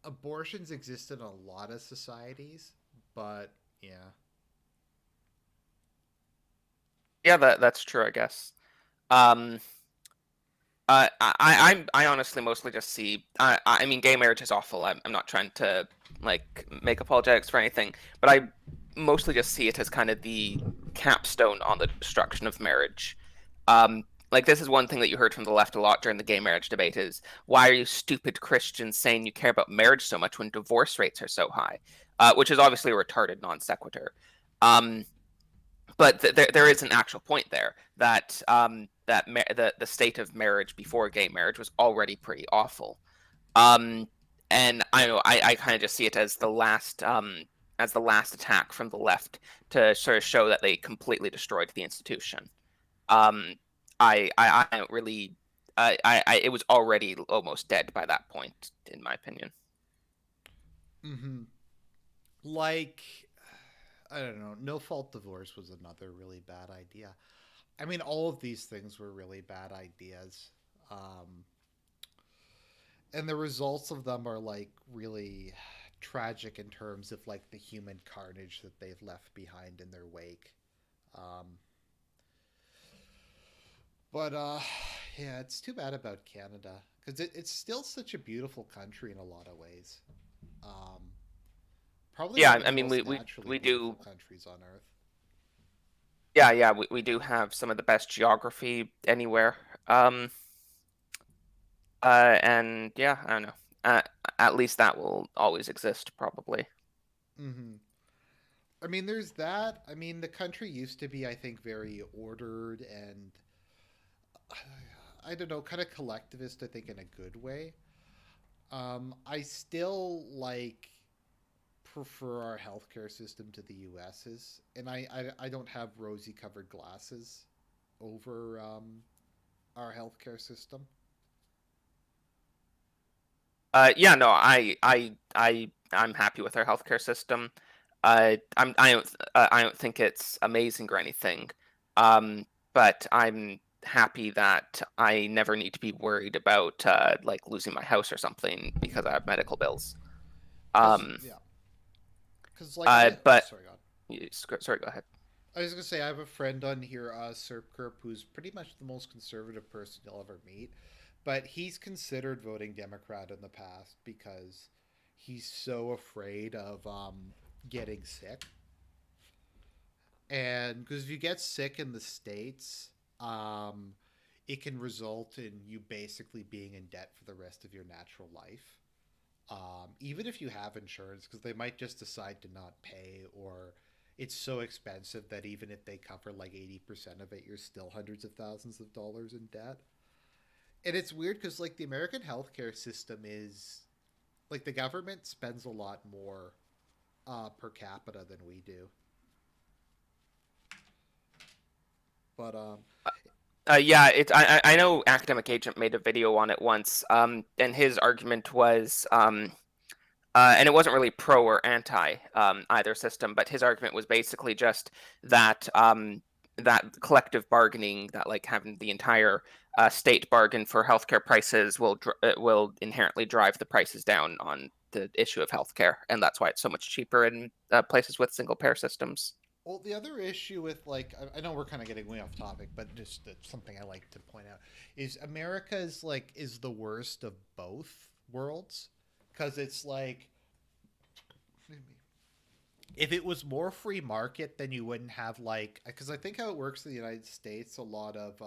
abortions exist in a lot of societies, but yeah. Yeah, that's true, I guess. Um, I honestly mostly just see. I mean, gay marriage is awful. I'm not trying to like make apologetics for anything, but I mostly just see it as kind of the capstone on the destruction of marriage. Like this is one thing that you heard from the left a lot during the gay marriage debate is why are you stupid Christians saying you care about marriage so much when divorce rates are so high? Which is obviously a retarded non sequitur. Um, but there is an actual point there that the state of marriage before gay marriage was already pretty awful. Um, and I know I kind of just see it as the last attack from the left to sort of show that they completely destroyed the institution. Um, I don't really it was already almost dead by that point, in my opinion. Mm-hmm. Like I don't know. No fault divorce was another really bad idea. I mean, all of these things were really bad ideas. And the results of them are like really tragic in terms of like the human carnage that they've left behind in their wake. Um, but yeah, it's too bad about Canada because it's still such a beautiful country in a lot of ways. Um, Probably Yeah, one of I the mean most naturally we beautiful do. countries on earth. Yeah, we do have some of the best geography anywhere. Um, and yeah, I don't know. Uh, at least that will always exist, probably. Mm-hmm. I mean, there's that. I mean, the country used to be, I think, very ordered and I don't know, kind of collectivist. I think in a good way. I still like prefer our healthcare system to the U.S.'s, and I don't have rosy colored glasses over our healthcare system. Yeah, no, I'm happy with our healthcare system. I don't think it's amazing or anything. But I'm happy that I never need to be worried about like losing my house or something because I have medical bills. Because Um, yeah, because like I but sorry, God. sorry, go ahead. I was gonna say I have a friend on here, Serp who's pretty much the most conservative person you'll ever meet, but he's considered voting Democrat in the past because he's so afraid of getting sick, and because if you get sick in the states, um, it can result in you basically being in debt for the rest of your natural life. Even if you have insurance, because they might just decide to not pay, or it's so expensive that even if they cover like 80% of it, you're still hundreds of thousands of dollars in debt. And it's weird because like the American healthcare system is like the government spends a lot more per capita than we do. But Yeah, I know Academic Agent made a video on it once. And his argument was and it wasn't really pro or anti either system, but his argument was basically just that that collective bargaining, that like having the entire state bargain for healthcare prices will inherently drive the prices down on the issue of healthcare, and that's why it's so much cheaper in places with single payer systems. well, the other issue with like I know we're kind of getting way off topic, but just something I like to point out is America is the worst of both worlds because it's like if it was more free market, then you wouldn't have like because I think how it works in the United States, a lot of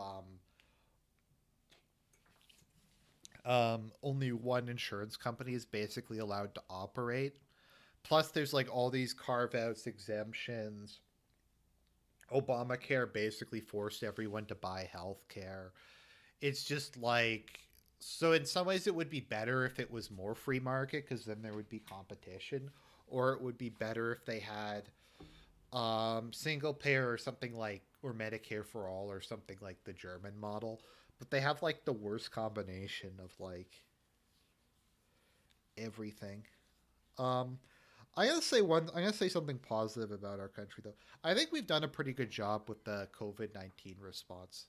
only one insurance company is basically allowed to operate. Plus, there's like all these carve outs, exemptions. Obamacare basically forced everyone to buy health care. It's just like so in some ways it would be better if it was more free market because then there would be competition, or it would be better if they had single payer or something like or Medicare for all or something like the German model. But they have like the worst combination of like everything. Um, I'm gonna say something positive about our country though. I think we've done a pretty good job with the COVID-19 response.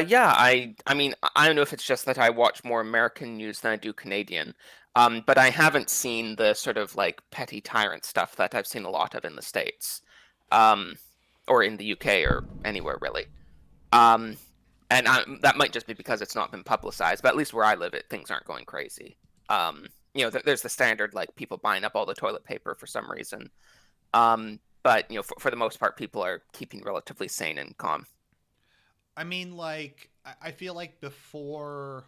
Yeah, I mean, I don't know if it's just that I watch more American news than I do Canadian, but I haven't seen the sort of like petty tyrant stuff that I've seen a lot of in the States, um, or in the UK or anywhere really. Um, that might just be because it's not been publicized, but at least where I live, things aren't going crazy. There's the standard like people buying up all the toilet paper for some reason. But for the most part, people are keeping relatively sane and calm. I mean, like, I feel like before,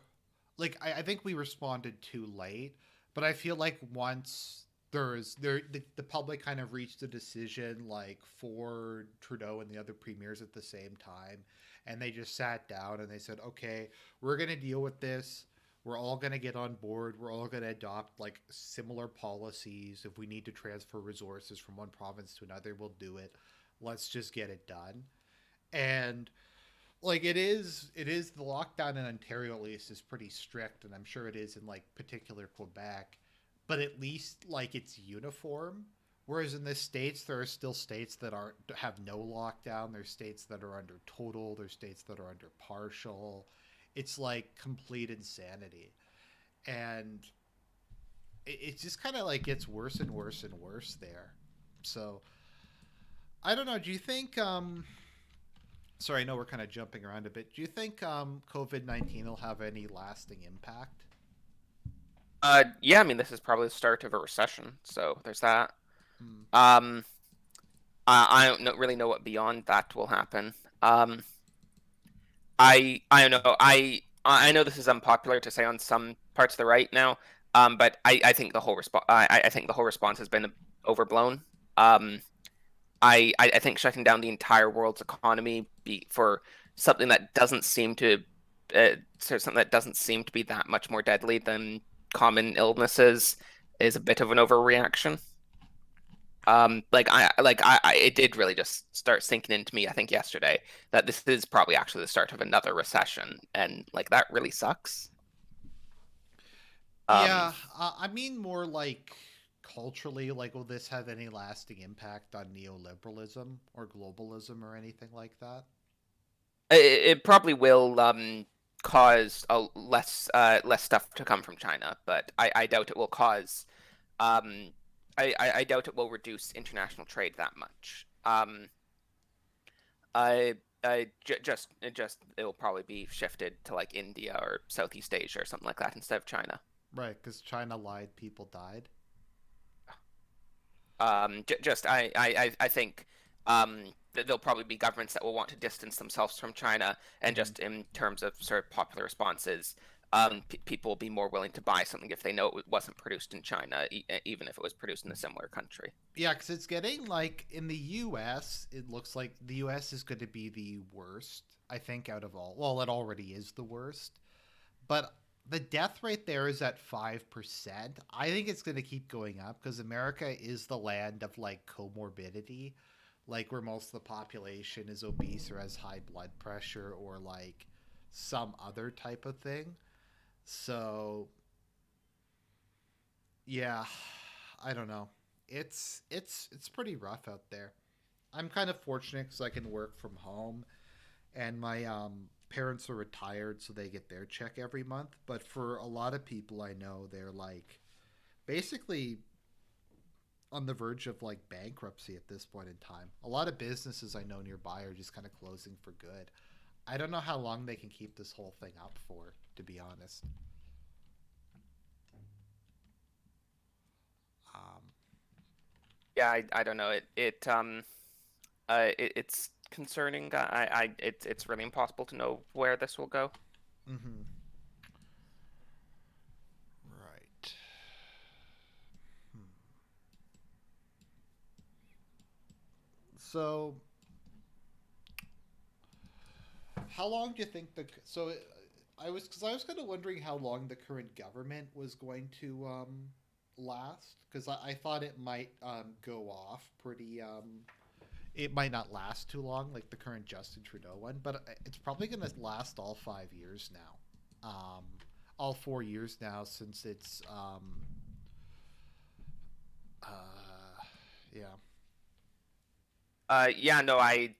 like, I think we responded too late, but I feel like once the public kind of reached a decision, like Ford, Trudeau, and the other premiers at the same time, and they just sat down and they said, okay, we're gonna deal with this. We're all gonna get on board. We're all gonna adopt like similar policies. If we need to transfer resources from one province to another, we'll do it. Let's just get it done. And like it is the lockdown in Ontario at least is pretty strict, and I'm sure it is in like particular Quebec, but at least like it's uniform. Whereas in the states, there are still states that are have no lockdown. There's states that are under total. There's states that are under partial. It's like complete insanity, and it just kind of like gets worse and worse and worse there. So I don't know. Do you think sorry, I know we're kind of jumping around a bit. Do you think COVID-19 will have any lasting impact? Yeah, I mean, this is probably the start of a recession, so there's that. Hmm. Um, I don't really know what beyond that will happen. I don't know. I know this is unpopular to say on some parts of the right now, but I think the whole response I think the whole response has been overblown. Um, I think shutting down the entire world's economy for something that doesn't seem to something that doesn't seem to be that much more deadly than common illnesses is a bit of an overreaction. It did really just start sinking into me, I think yesterday, that this is probably actually the start of another recession, and like that really sucks. Um, Yeah, I mean more like culturally, like will this have any lasting impact on neoliberalism or globalism or anything like that? it probably will cause less stuff to come from China, but I doubt it will cause um I doubt it will reduce international trade that much. It'll probably be shifted to like India or Southeast Asia or something like that instead of China. Right, because China lied, people died. I think that there'll probably be governments that will want to distance themselves from China, and Hmm. just in terms of sort of popular responses, people will be more willing to buy something if they know it wasn't produced in China, even if it was produced in a similar country. Yeah, because it's getting like in the U.S., it looks like the U.S. is going to be the worst. I think out of all, well, it already is the worst. But the death rate there is at 5%. I think it's going to keep going up because America is the land of like comorbidity, like where most of the population is obese or has high blood pressure or like some other type of thing. So, yeah, I don't know. It's pretty rough out there. I'm kind of fortunate cuz I can work from home and my parents are retired, so they get their check every month. But for a lot of people I know, they're like basically on the verge of like bankruptcy at this point in time. A lot of businesses I know nearby are just kind of closing for good. I don't know how long they can keep this whole thing up for, to be honest. Um, Yeah, I don't know. It's concerning. It's really impossible to know where this will go. mm-hmm. Right. Hmm. So, how long do you think the so I was kind of wondering how long the current government was going to last because I thought it might go off pretty it might not last too long like the current Justin Trudeau one, but it's probably going to last all 5 years now, all 4 years now since it's Yeah. Yeah, no, I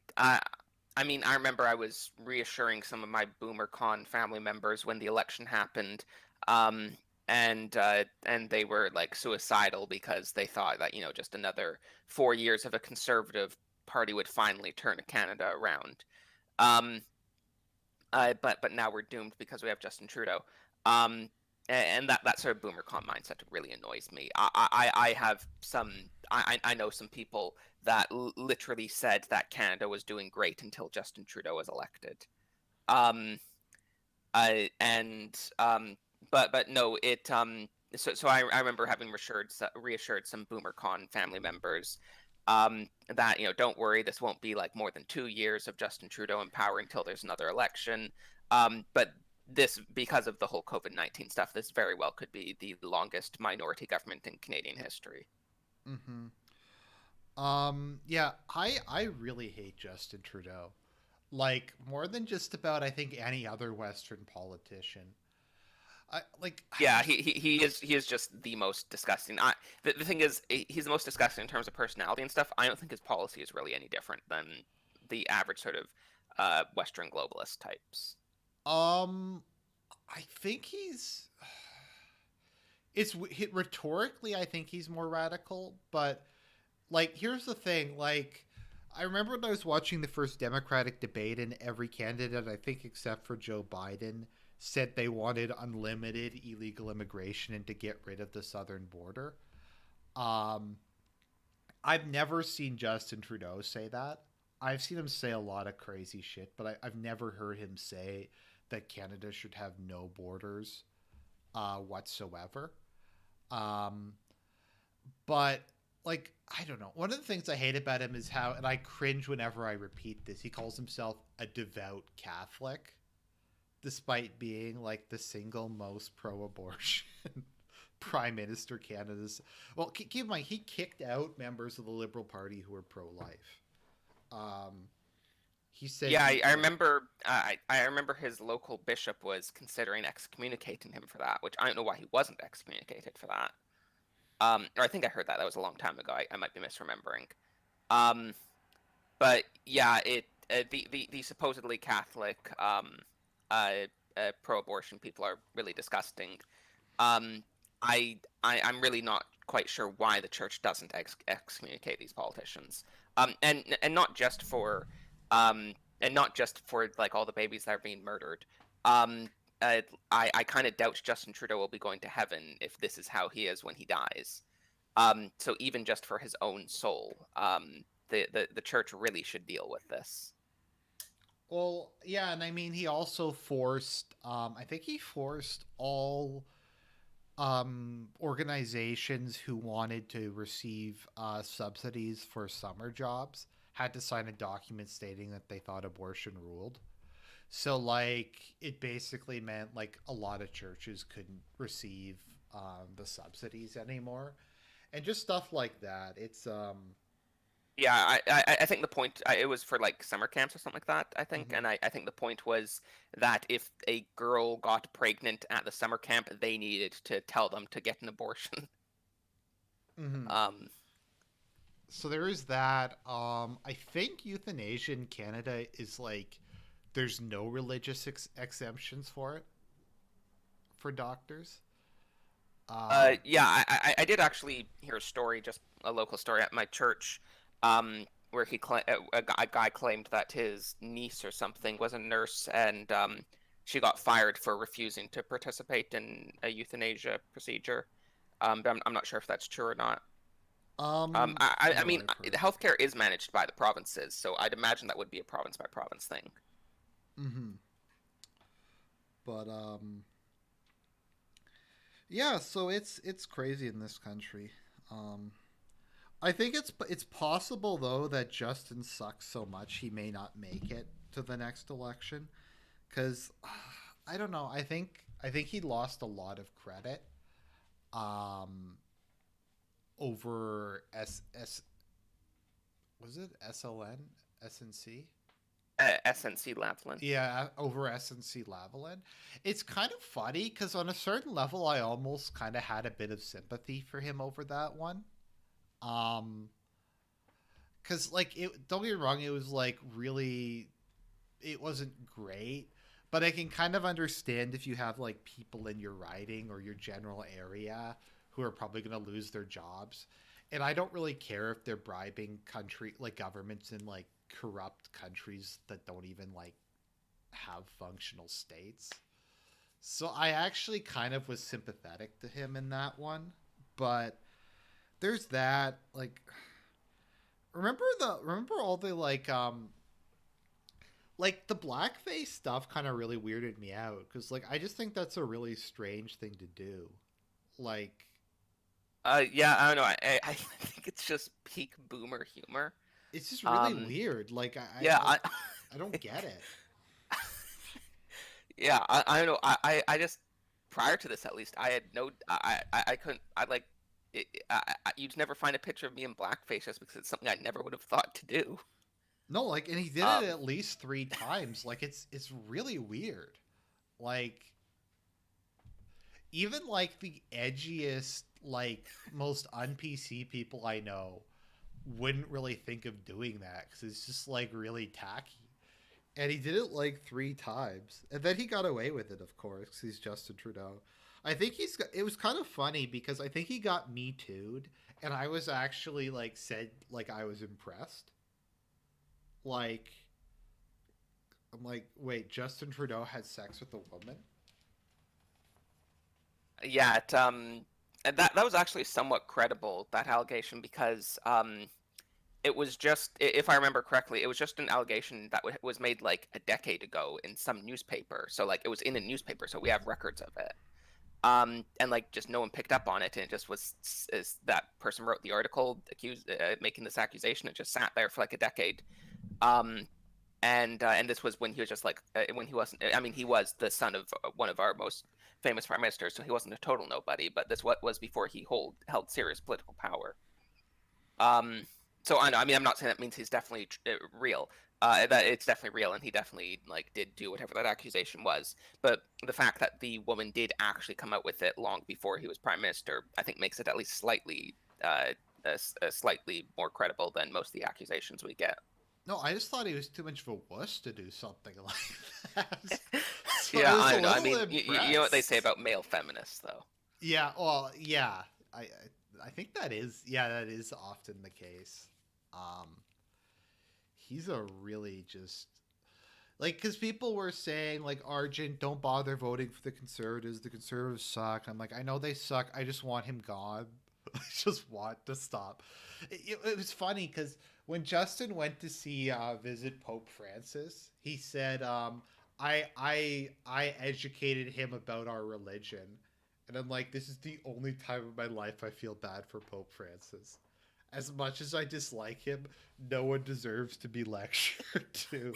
mean, I remember I was reassuring some of my BoomerCon family members when the election happened, um, and they were like suicidal because they thought that, just another 4 years of a conservative party would finally turn Canada around. Um, but now we're doomed because we have Justin Trudeau. Um, and that sort of BoomerCon mindset really annoys me. I have I know some people that literally said that Canada was doing great until Justin Trudeau was elected. Um, and but no, so I remember having reassured some BoomerCon family members that, don't worry, this won't be like more than 2 years of Justin Trudeau in power until there's another election. But this, because of the whole COVID-19 stuff, this very well could be the longest minority government in Canadian history. Mm-hmm. Yeah, I really hate Justin Trudeau. Like more than just about I think any other Western politician. I Yeah, just he is just the most disgusting. The thing is, he's the most disgusting in terms of personality and stuff. I don't think his policy is really any different than the average sort of Western globalist types. um I think it's rhetorically I think he's more radical, but like here's the thing, like I remember when I was watching the first Democratic debate and every candidate, I think except for Joe Biden, said they wanted unlimited illegal immigration and to get rid of the southern border. Um I've never seen Justin Trudeau say that. I've seen him say a lot of crazy shit, but I've never heard him say that Canada should have no borders whatsoever. Um, but like I don't know. One of the things I hate about him is how, and I cringe whenever I repeat this. He calls himself a devout Catholic, despite being like the single most pro-abortion prime minister Canada's. Well, keep in mind he kicked out members of the Liberal Party who were pro-life. Um, he said Yeah, he, I yeah. remember. I remember his local bishop was considering excommunicating him for that, which I don't know why he wasn't excommunicated for that. Or I think I heard that. That was a long time ago. I might be misremembering. Um, but yeah, the supposedly Catholic uh, pro-abortion people are really disgusting. Um, I'm really not quite sure why the church doesn't excommunicate these politicians. And not just for like all the babies that are being murdered. Um, I kind of doubt Justin Trudeau will be going to heaven if this is how he is when he dies. So even just for his own soul, the church really should deal with this. Well, yeah, and I mean he also forced. I think he forced all organizations who wanted to receive subsidies for summer jobs had to sign a document stating that they thought abortion ruled. So like it basically meant like a lot of churches couldn't receive the subsidies anymore, and just stuff like that. It's Yeah, I think the point, it was for like summer camps or something like that, I think, mhm, and I think the point was that if a girl got pregnant at the summer camp, they needed to tell them to get an abortion. mhm. Um, So there is that. I think euthanasia in Canada is like there's no religious exemptions for it for doctors. Um, yeah, I did actually hear a story, just a local story at my church, where a guy claimed that his niece or something was a nurse, and she got fired for refusing to participate in a euthanasia procedure. But I'm not sure if that's true or not. I no, mean, I've heard. healthcare is managed by the provinces, so I'd imagine that would be a province by province thing. Mm-hmm. But yeah, so it's crazy in this country. Um, I think it's possible though that Justin sucks so much he may not make it to the next election because I don't know. I think he lost a lot of credit um, over S was it SLN SNC. SNC Lavalin. Yeah, over SNC Lavalin. It's kind of funny because on a certain level, I almost kind of had a bit of sympathy for him over that one. Um, because like it, don't get me wrong, it was like really, it wasn't great, but I can kind of understand if you have like people in your riding or your general area who are probably going to lose their jobs. And I don't really care if they're bribing country like governments in like corrupt countries that don't even like have functional states. So I actually kind of was sympathetic to him in that one, but there's that like remember all the like the blackface stuff kind of really weirded me out because like I just think that's a really strange thing to do. Like Yeah, I don't know. I think it's just peak boomer humor. it's just really Um, weird. Like yeah, I don't get it. yeah, I don't know. I just prior to this at least, I had no, I couldn't, I like, you'd never find a picture of me in blackface just because it's something I never would have thought to do. No, like and he did it Um, at least 3 times. Like it's really weird. Like even like the edgiest, like most un PC people I know wouldn't really think of doing that because it's just like really tacky. And he did it like 3 times, and then he got away with it, of course, because he's Justin Trudeau. I think he's. It was kind of funny because I think he got me too'd, and I was actually like said like I was impressed. Like I'm like, wait, Justin Trudeau had sex with a woman? yeah, and that was actually somewhat credible, that allegation, because it was just, if I remember correctly, it was just an allegation that was made like a decade ago in some newspaper. So like it was in a newspaper, so we have records of it. And like just no one picked up on it, and it just was, is that person wrote the article making this accusation. It just sat there for like a decade. Um, and this was when he was just like, when he wasn't. I mean, he was the son of one of our most famous prime ministers, so he wasn't a total nobody. But this what was before he held serious political power. Um, so I know. I mean, I'm not saying that means he's definitely real. That it's definitely real, and he definitely like did do whatever that accusation was. But the fact that the woman did actually come out with it long before he was prime minister, I think makes it at least slightly, slightly more credible than most of the accusations we get. No, I just thought he was too much of a wuss to do something like that. So I Yeah, was I a don't know. I little mean, you know what they say impressed. about male feminists, though. Yeah, well, yeah. I think that is that is often the case. Um, he's a really just like because people were saying like Argent, don't bother voting for the Conservatives. The Conservatives suck. I'm like, I know they suck. I just want him gone. I just want to stop. It was funny because when Justin went to see visit Pope Francis, he said, I educated him about our religion, and I'm like, this is the only time in my life I feel bad for Pope Francis. As much as I dislike him, no one deserves to be lectured to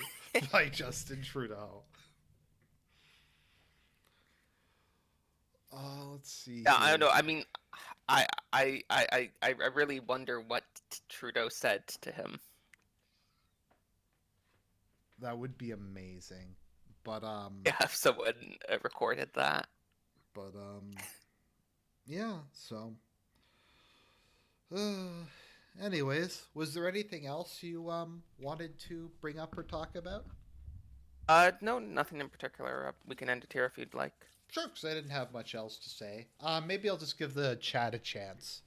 by Justin Trudeau. Let's see Yeah, I don't here. know. I mean, I really wonder what Trudeau said to him. That would be amazing. But Yeah, if someone recorded that. but yeah. So, uh, anyways, was there anything else you wanted to bring up or talk about? No, nothing in particular. We can end it here if you'd like. Sure, because I didn't have much else to say. Maybe I'll just give the chat a chance.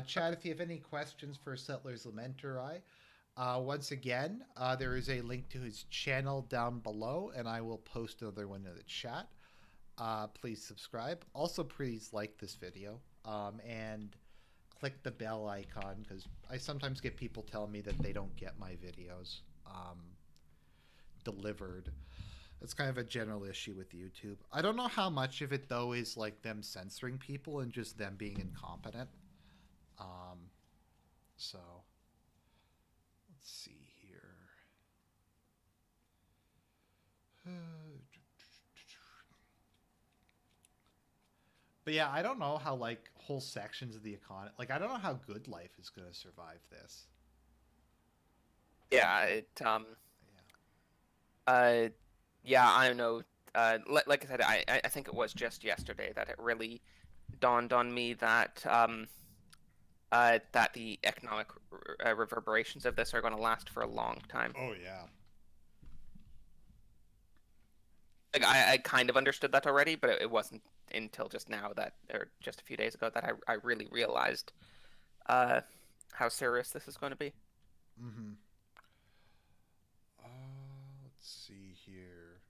Chat, Okay. if you have any questions for Settlers Lament or I, once again, there is a link to his channel down below, and I will post another one in the chat. Please subscribe. Also, please like this video and click the bell icon because I sometimes get people telling me that they don't get my videos delivered. It's kind of a general issue with YouTube. I don't know how much of it though is like them censoring people and just them being incompetent. Um, so let's see here. But yeah, I don't know how like whole sections of the economy, like I don't know how Good Life is going to survive this. Yeah, uh, yeah, I don't know. Like I said, I think it was just yesterday that it really dawned on me that that the economic reverberations of this are going to last for a long time. Oh yeah. Like I kind of understood that already, but it wasn't until just now that, or just a few days ago, that I really realized uh, how serious this is going to be. Mm-hmm. Let's see here.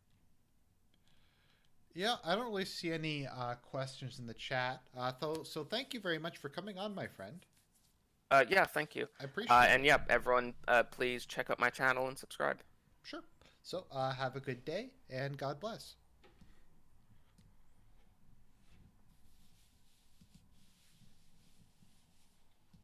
Yeah, I don't really see any questions in the chat. So thank you very much for coming on, my friend. Yeah, thank you. I appreciate And it. yeah, everyone, please check out my channel and subscribe. Sure. So have a good day and God bless.